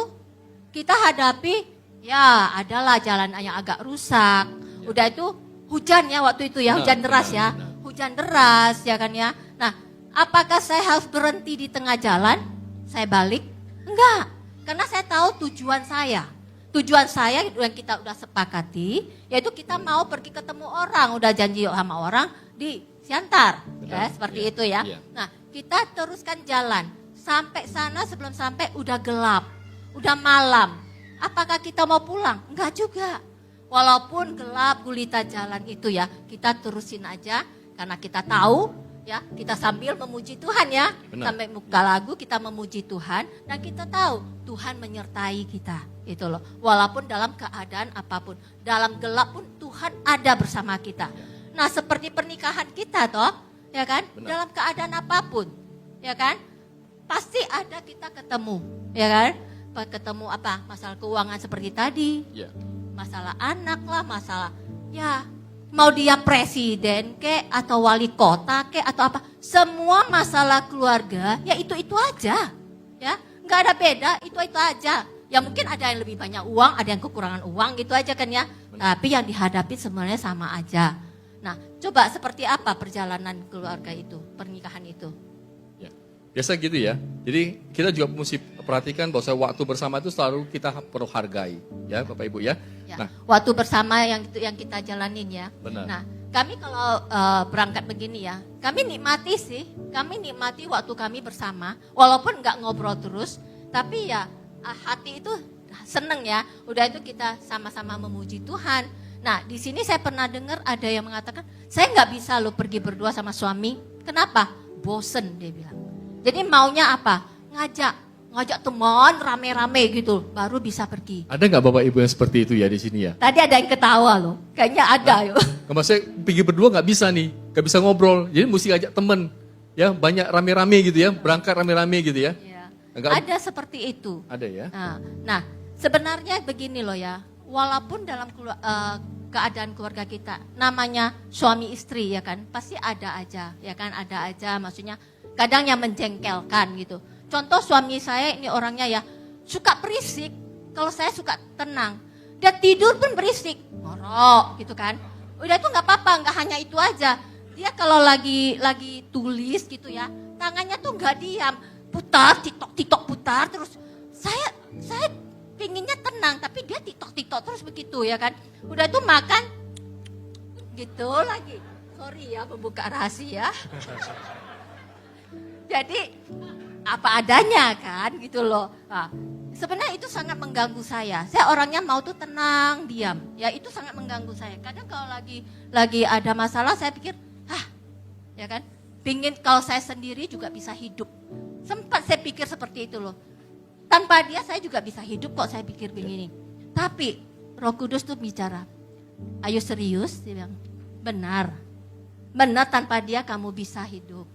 Kita hadapi, ya adalah jalan yang agak rusak. Udah itu hujan ya waktu itu ya, Benar, hujan deras benar, ya. benar. Hujan deras ya kan ya. Nah, apakah saya harus berhenti di tengah jalan? Saya balik? Enggak, karena saya tahu tujuan saya. Tujuan saya yang kita udah sepakati, yaitu kita mau pergi ketemu orang, udah janji sama orang di Siantar, ya Benar, seperti iya, itu ya. iya. Nah, kita teruskan jalan. Sampai sana sebelum sampai udah gelap, udah malam. Apakah kita mau pulang? Enggak juga. Walaupun gelap gulita jalan itu ya, kita terusin aja karena kita tahu ya, kita sambil memuji Tuhan ya. Benar. Sampai muka lagu kita memuji Tuhan dan kita tahu Tuhan menyertai kita. Itu loh. Walaupun dalam keadaan apapun, dalam gelap pun Tuhan ada bersama kita. Nah, seperti pernikahan kita toh, ya kan? Benar. Dalam keadaan apapun, ya kan? Pasti ada kita ketemu, ya kan? Ketemu apa? Masalah keuangan seperti tadi, Ya. masalah anak lah, masalah ya mau dia presiden ke atau wali kota ke atau apa, semua masalah keluarga ya itu aja, ya nggak ada beda, itu aja. Ya mungkin ada yang lebih banyak uang, ada yang kekurangan uang gitu aja kan ya. Tapi yang dihadapi sebenarnya sama aja. Nah, coba seperti apa perjalanan keluarga itu, pernikahan itu? Ya. Biasa gitu ya. Jadi kita juga mesti perhatikan bahwa waktu bersama itu selalu kita perlu hargai, ya Bapak Ibu ya. Ya, Nah, waktu bersama yang kita jalanin ya. Benar. Nah, kami kalau berangkat begini ya, kami nikmati sih, kami nikmati waktu kami bersama, walaupun nggak ngobrol terus, tapi ya hati itu seneng ya. Udah itu kita sama-sama memuji Tuhan. Nah, di sini saya pernah dengar ada yang mengatakan, saya nggak bisa loh pergi berdua sama suami. Kenapa? Bosen dia bilang. Jadi maunya apa? Ngajak teman rame-rame gitu, baru bisa pergi. ada nggak Bapak Ibu yang seperti itu ya di sini ya? Tadi ada yang ketawa loh, kayaknya ada yuk. Kalau saya pergi berdua nggak bisa nih, nggak bisa ngobrol. Jadi mesti ajak temen, ya banyak rame-rame gitu ya, berangkat rame-rame gitu ya. Ya. Enggak- Ada seperti itu. Ada ya. Nah, sebenarnya begini loh ya, walaupun dalam keadaan keluarga kita, namanya suami istri ya kan, pasti ada aja, ya kan, ada aja, maksudnya kadang yang menjengkelkan gitu. Contoh suami saya ini orangnya ya suka berisik, kalau saya suka tenang. Dia tidur pun berisik, ngorok gitu kan. Udah itu nggak apa-apa, nggak hanya itu aja. Dia kalau lagi tulis gitu ya, tangannya tuh nggak diam, putar, titok putar terus. Saya pinginnya tenang, tapi dia titok terus begitu ya kan. Udah itu makan gitu lagi. Sorry ya membuka rahasia. Jadi apa adanya kan gitu loh. Nah, sebenarnya itu sangat mengganggu saya. Saya orangnya mau tuh tenang, diam. Ya itu sangat mengganggu saya. Kadang kalau lagi ada masalah saya pikir, ya kan, pingin kalau saya sendiri juga bisa hidup. Sempat saya pikir seperti itu loh. Tanpa dia saya juga bisa hidup kok, saya pikir begini. Tapi Roh Kudus tuh bicara, ayo serius, dia bilang, benar. Benar, tanpa dia kamu bisa hidup.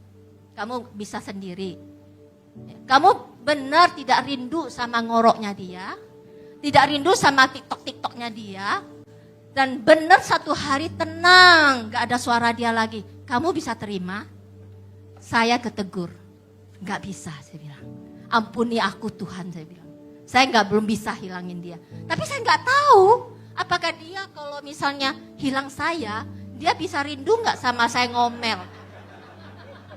Kamu bisa sendiri. Kamu benar tidak rindu sama ngoroknya dia. Tidak rindu sama TikTok-TikToknya dia. Dan benar satu hari tenang, gak ada suara dia lagi. Kamu bisa terima? Saya ketegur. Gak bisa, saya bilang. Ampuni aku Tuhan, saya bilang. Saya belum bisa hilangin dia. Tapi saya gak tahu apakah dia kalau misalnya hilang saya, dia bisa rindu gak sama saya ngomel.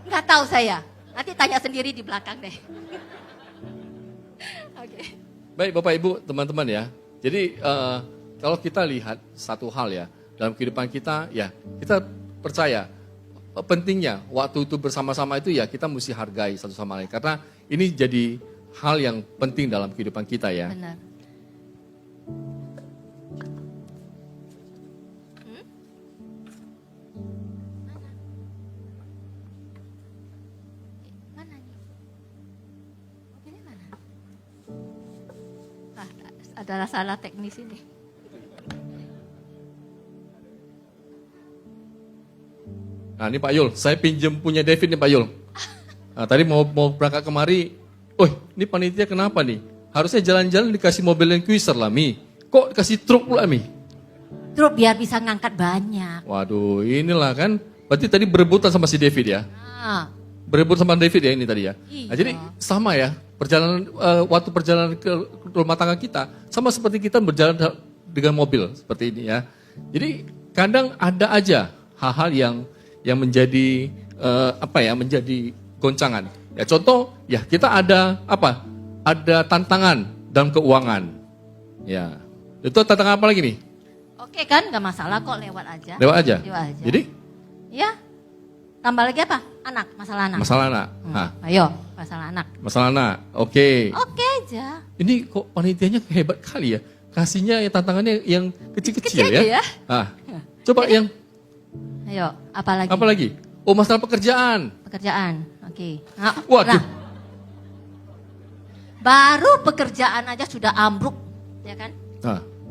Gak tahu saya. Nanti tanya sendiri di belakang deh. Oke. Baik Bapak Ibu, teman-teman ya. Jadi kalau kita lihat satu hal ya, dalam kehidupan kita ya, kita percaya pentingnya waktu itu bersama-sama itu ya kita mesti hargai satu sama lain. Karena ini jadi hal yang penting dalam kehidupan kita ya. Benar. Mana nih? Mobilnya mana? Ada salah teknis ini. Nah ini Pak Yul, saya pinjem punya David nih Pak Yul. Nah, tadi mau berangkat kemari, ini panitia kenapa nih? Harusnya jalan-jalan dikasih mobil yang Cruiser lah Mi. Kok kasih truk pula Mi? Truk biar bisa ngangkat banyak. Waduh inilah kan, berarti tadi berebutan sama si David ya? Berebut sama David ya ini tadi ya? Iya. Nah, jadi sama ya, waktu perjalanan ke rumah tangga kita, sama seperti kita berjalan dengan mobil seperti ini ya. Jadi kadang ada aja hal-hal yang menjadi menjadi goncangan. Ya contoh, ya kita ada Ada tantangan dalam keuangan. Ya. Itu tantangan apa lagi nih? Oke kan, nggak masalah kok, lewat aja. Lewat aja. Jadi? Ya. Tambah lagi apa? Anak, masalah anak. Masalah anak. Ayo, masalah anak. Masalah anak. Oke. Oke aja. Ini kok panitianya hebat kali ya. Kasihnya tantangannya yang kecil-kecil ya. Coba yang ayo, apa lagi? Apa lagi? Oh, masalah pekerjaan. Pekerjaan. Oke. Waduh. Baru pekerjaan aja sudah ambruk, ya kan?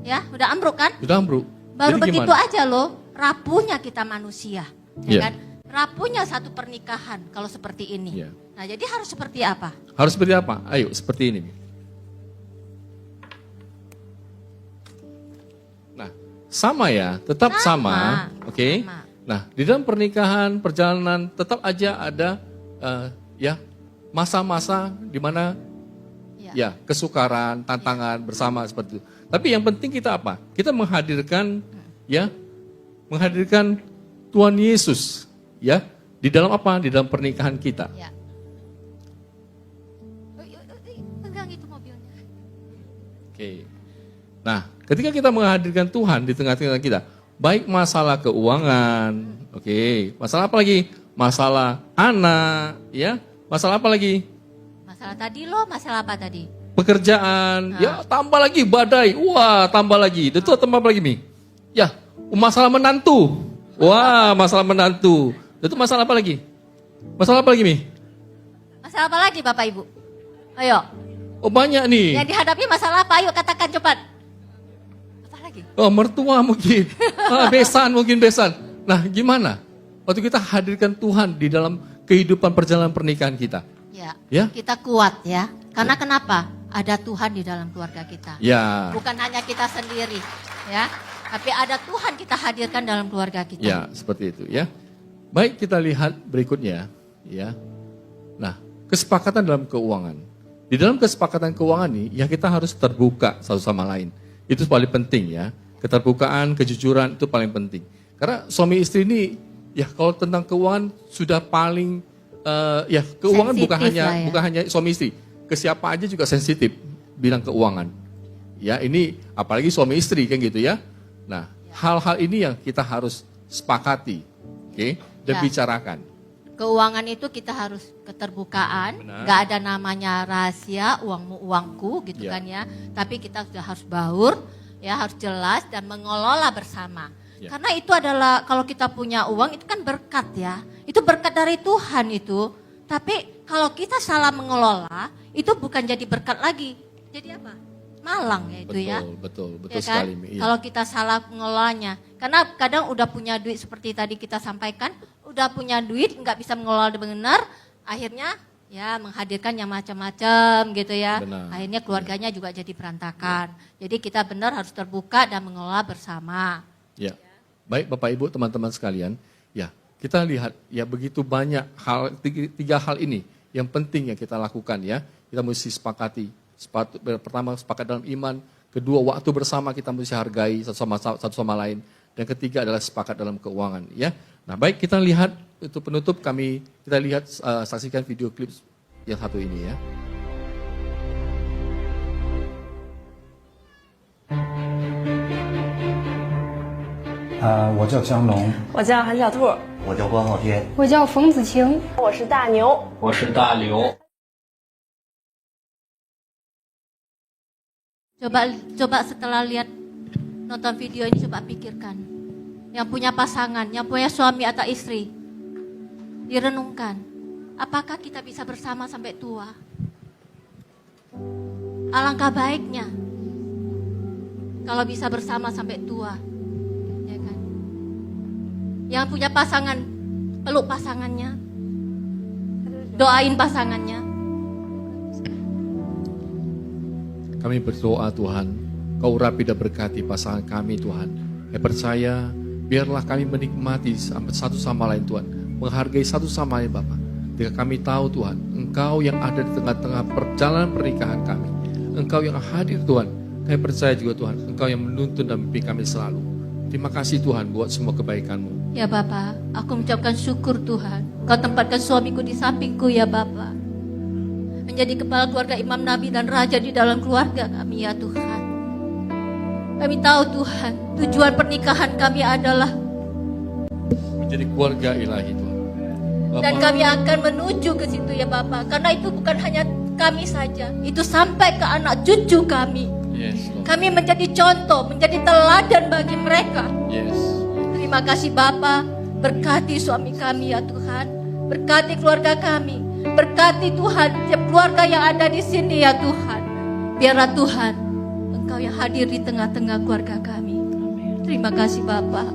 Ya, udah ambruk kan? Sudah ambruk. Baru jadi begitu gimana? aja loh, rapuhnya kita manusia, ya Iya. kan? Rapuhnya satu pernikahan kalau seperti ini. Iya. Nah, jadi harus seperti apa? Harus seperti apa? Ayo, seperti ini. Nah, sama ya, tetap sama. Oke. Sama. Nah, di dalam pernikahan, perjalanan tetap aja ada masa-masa di mana ya kesukaran, tantangan bersama seperti itu. Tapi yang penting kita apa? Kita menghadirkan menghadirkan Tuhan Yesus ya di dalam apa? Di dalam pernikahan kita. Ya. Pegang itu mobilnya. Oke. Nah, ketika kita menghadirkan Tuhan di tengah-tengah kita, baik masalah keuangan, masalah apa lagi? Masalah anak, ya. Masalah apa lagi? Masalah tadi loh, masalah apa tadi? Pekerjaan, ya tambah lagi badai, wah tambah lagi. Itu tambah apa lagi Mi? Ya, masalah menantu, wah masalah menantu. Itu masalah apa lagi? Masalah apa lagi Mi? Masalah apa lagi Bapak Ibu? Ayo. Oh banyak nih. Yang dihadapi masalah apa? Ayo katakan cepat. Apa lagi? Oh mertua mungkin, besan. Nah gimana? Waktu kita hadirkan Tuhan di dalam kehidupan perjalanan pernikahan kita. Ya. Kita kuat ya. Karena kenapa? Ada Tuhan di dalam keluarga kita. Ya. Bukan hanya kita sendiri, ya. Tapi ada Tuhan kita hadirkan dalam keluarga kita. Ya, seperti itu ya. Baik, kita lihat berikutnya ya. Nah, kesepakatan dalam keuangan. Di dalam kesepakatan keuangan ini, ya kita harus terbuka satu sama lain. Itu paling penting ya. Keterbukaan, kejujuran itu paling penting. Karena suami istri ini ya kalau tentang keuangan sudah paling keuangan sensitif bukan hanya suami istri, ke siapa aja juga sensitif bilang keuangan. Ya, ini apalagi suami istri kan gitu ya. Nah, hal-hal ini yang kita harus sepakati, dan bicarakan. Keuangan itu kita harus keterbukaan, nggak ada namanya rahasia, uangmu uangku gitu kan ya. Tapi kita sudah harus baur, ya harus jelas dan mengelola bersama. Karena itu adalah kalau kita punya uang itu kan berkat ya. Itu berkat dari Tuhan itu. Tapi kalau kita salah mengelola, itu bukan jadi berkat lagi. Jadi apa? malang ya itu ya. Betul Ya kan? sekali. Mi. Iya. Kalau kita salah mengelolanya. Karena kadang udah punya duit seperti tadi kita sampaikan, udah punya duit nggak bisa mengelola dengan benar, akhirnya ya menghadirkan yang macam-macam gitu ya. Benar. Akhirnya keluarganya juga jadi berantakan. Jadi kita benar harus terbuka dan mengelola bersama. Ya. Baik Bapak Ibu, teman-teman sekalian, ya kita lihat ya begitu banyak hal, tiga hal ini yang penting yang kita lakukan ya. Kita mesti sepakati. Pertama sepakat dalam iman, kedua waktu bersama kita mesti hargai satu sama lain, dan ketiga adalah sepakat dalam keuangan ya. Nah baik, kita lihat itu penutup kita lihat saksikan video klip yang satu ini ya. 我叫江龙，我叫韩小兔，我叫关浩天，我叫冯子晴，我是大牛，我是大刘。 Coba setelah lihat nonton video ini coba pikirkan. Yang punya pasangan, yang punya suami atau istri. Direnungkan. Apakah kita bisa bersama sampai tua? Alangkah baiknya kalau bisa bersama sampai tua. Ya kan? Yang punya pasangan, peluk pasangannya. Doain pasangannya. Kami berdoa Tuhan, Kau urapi dan berkati pasangan kami Tuhan. Kami percaya, biarlah kami menikmati satu sama lain Tuhan. Menghargai satu sama lain Bapa. Ketika kami tahu Tuhan, Engkau yang ada di tengah-tengah perjalanan pernikahan kami. Engkau yang hadir Tuhan. Kami percaya juga Tuhan, Engkau yang menuntun dan memimpin kami selalu. Terima kasih Tuhan buat semua kebaikan-Mu. Ya Bapa, aku mengucapkan syukur Tuhan. Kau tempatkan suamiku di sampingku ya Bapa. Menjadi kepala keluarga imam nabi dan raja di dalam keluarga kami ya Tuhan. Kami tahu Tuhan, tujuan pernikahan kami adalah Menjadi keluarga ilahi Tuhan. Bapa, dan kami akan menuju ke situ ya Bapa. Karena itu bukan hanya kami saja, itu sampai ke anak cucu kami. yes, Lord. Kami menjadi contoh, menjadi teladan bagi mereka. Yes. Terima kasih Bapa, berkati suami kami ya Tuhan, berkati keluarga kami, berkati Tuhan setiap keluarga yang ada di sini ya Tuhan. Biarlah Tuhan, Engkau yang hadir di tengah-tengah keluarga kami. Terima kasih Bapa.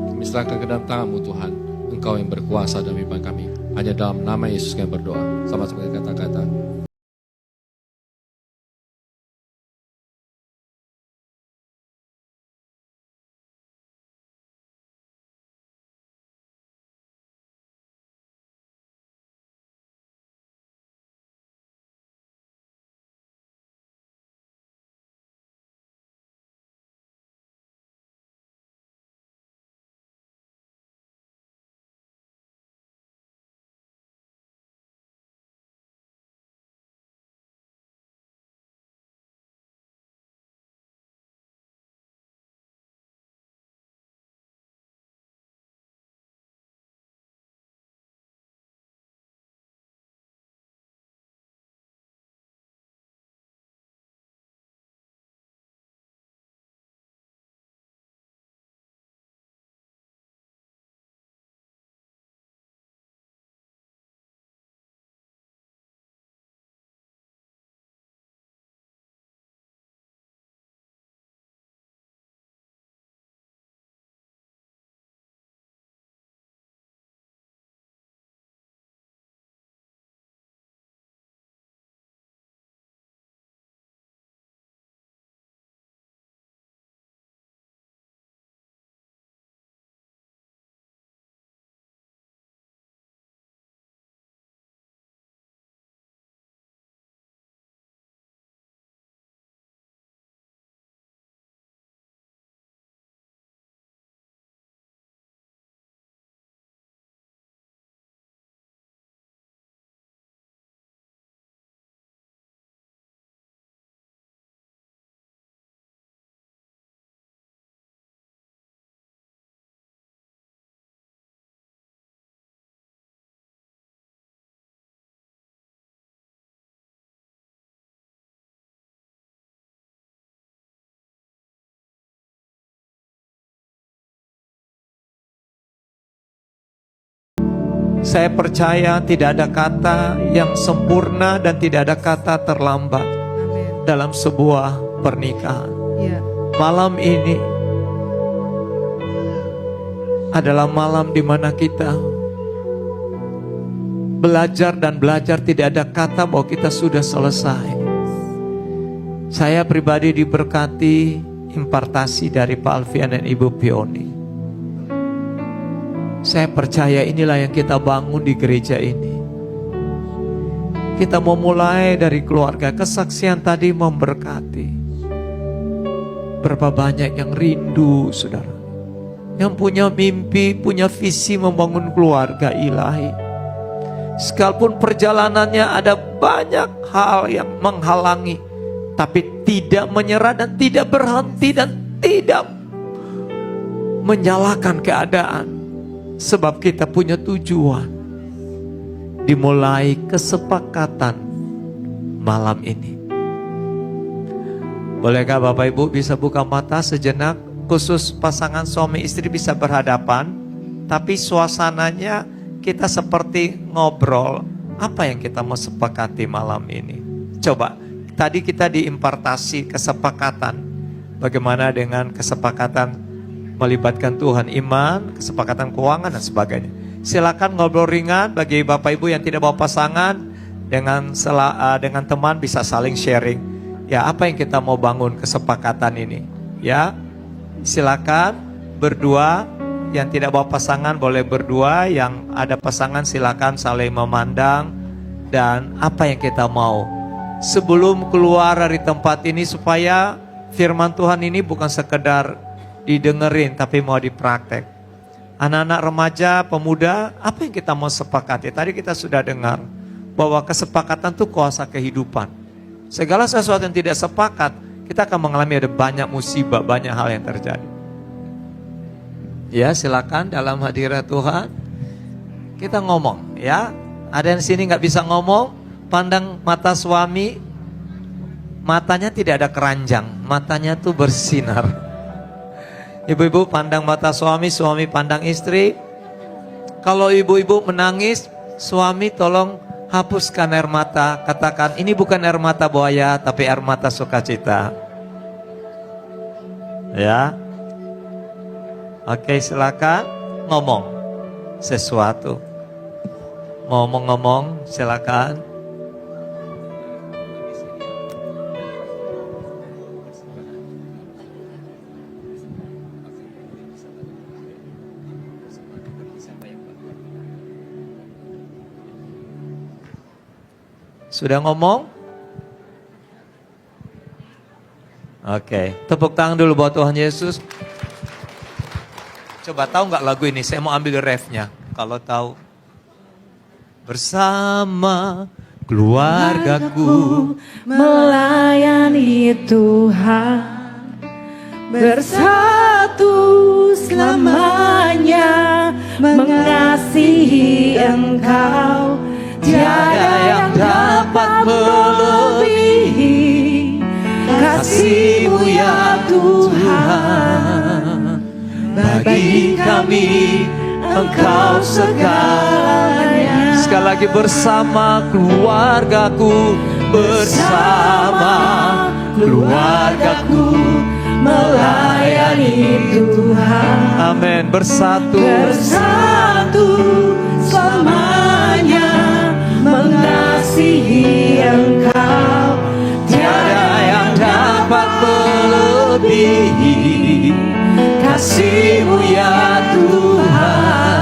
Kami serahkan ke dalam tangan-Mu Tuhan. Engkau yang berkuasa dalam hidup kami. Hanya dalam nama Yesus kami berdoa. Sama-sama dengan kata-kata. Saya percaya tidak ada kata yang sempurna dan tidak ada kata terlambat dalam sebuah pernikahan. Ya. Malam ini adalah malam di mana kita belajar dan belajar, tidak ada kata bahwa kita sudah selesai. Saya pribadi diberkati impartasi dari Pak Alfian dan Ibu Pioni. Saya percaya inilah yang kita bangun di gereja ini. Kita mau mulai dari keluarga. Kesaksian tadi memberkati. Berapa banyak yang rindu, saudara, yang punya mimpi, punya visi membangun keluarga ilahi. Sekalipun perjalanannya ada banyak hal yang menghalangi, tapi tidak menyerah dan tidak berhenti dan tidak menyalahkan keadaan. Sebab kita punya tujuan. Dimulai kesepakatan malam ini. Bolehkah Bapak Ibu bisa buka mata sejenak? Khusus pasangan suami istri bisa berhadapan, tapi suasananya kita seperti ngobrol. Apa yang kita mau sepakati malam ini? Coba, tadi kita diimpartasi kesepakatan. Bagaimana dengan kesepakatan melibatkan Tuhan, iman, kesepakatan keuangan dan sebagainya. Silakan ngobrol ringan bagi Bapak Ibu yang tidak bawa pasangan, dengan teman bisa saling sharing. Ya, apa yang kita mau bangun kesepakatan ini? Ya, silakan berdua. Yang tidak bawa pasangan boleh berdua, yang ada pasangan silakan saling memandang. Dan apa yang kita mau sebelum keluar dari tempat ini, supaya firman Tuhan ini bukan sekedar didengerin tapi mau dipraktek. Anak-anak remaja, pemuda, apa yang kita mau sepakati? Tadi kita sudah dengar bahwa kesepakatan itu kuasa kehidupan. Segala sesuatu yang tidak sepakat, kita akan mengalami ada banyak musibah, banyak hal yang terjadi. Ya, silakan dalam hadirat Tuhan kita ngomong. Ya, ada yang sini nggak bisa ngomong, pandang mata suami, matanya tidak ada keranjang, matanya tuh bersinar. Ibu-ibu pandang mata suami, suami pandang istri. Kalau ibu-ibu menangis, suami tolong hapuskan air mata. Katakan, ini bukan air mata buaya, tapi air mata sukacita. Ya. Oke, silakan ngomong sesuatu. Mau ngomong, silakan. Sudah ngomong? Oke, tepuk tangan dulu buat Tuhan Yesus. Coba tahu nggak lagu ini? Saya mau ambil refnya. Kalau tahu. Bersama keluargaku melayani Tuhan, bersatu selamanya mengasihi Engkau. Tiada yang dapat melebihi kasih-Mu ya Tuhan. Bagi kami Engkau segalanya. Sekali lagi, bersama keluargaku, bersama keluargaku melayani Tuhan. Amin. Bersatu selamanya mengasihi Engkau. Tiada yang dapat melebihi kasih-Mu ya Tuhan.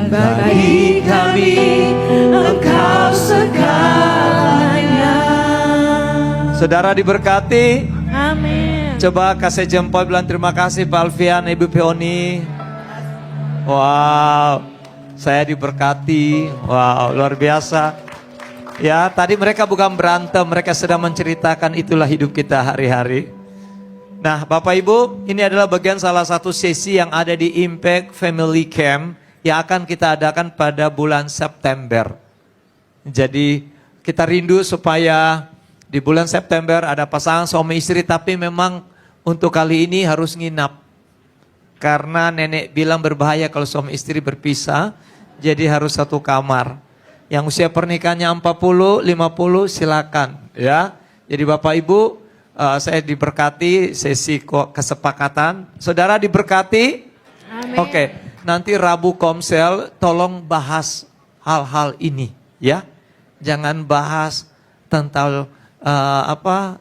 Bagi kami Engkau segalanya. Saudara diberkati. Amin. Coba kasih jempol, bilang terima kasih Pak Alfian, Ibu Pioni. Wow, saya diberkati. Wow, luar biasa. Ya, tadi mereka bukan berantem, mereka sedang menceritakan itulah hidup kita hari-hari. Nah, Bapak Ibu, ini adalah bagian salah satu sesi yang ada di Impact Family Camp yang akan kita adakan pada bulan September. Jadi kita rindu supaya di bulan September ada pasangan suami istri, tapi memang untuk kali ini harus nginap. Karena nenek bilang berbahaya kalau suami istri berpisah, jadi harus satu kamar. Yang usia pernikahannya 40, 50 silakan ya. Jadi Bapak Ibu saya diberkati sesi kesepakatan. Saudara diberkati? Amin. Oke, nanti Rabu Komsel tolong bahas hal-hal ini ya. Jangan bahas tentang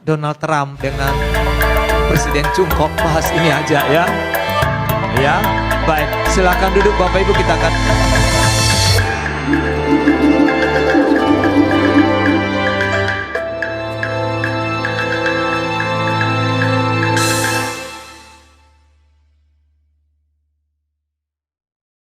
Donald Trump dengan Presiden Cungkok, bahas ini aja ya. Ya, baik. Silakan duduk Bapak Ibu, kita akan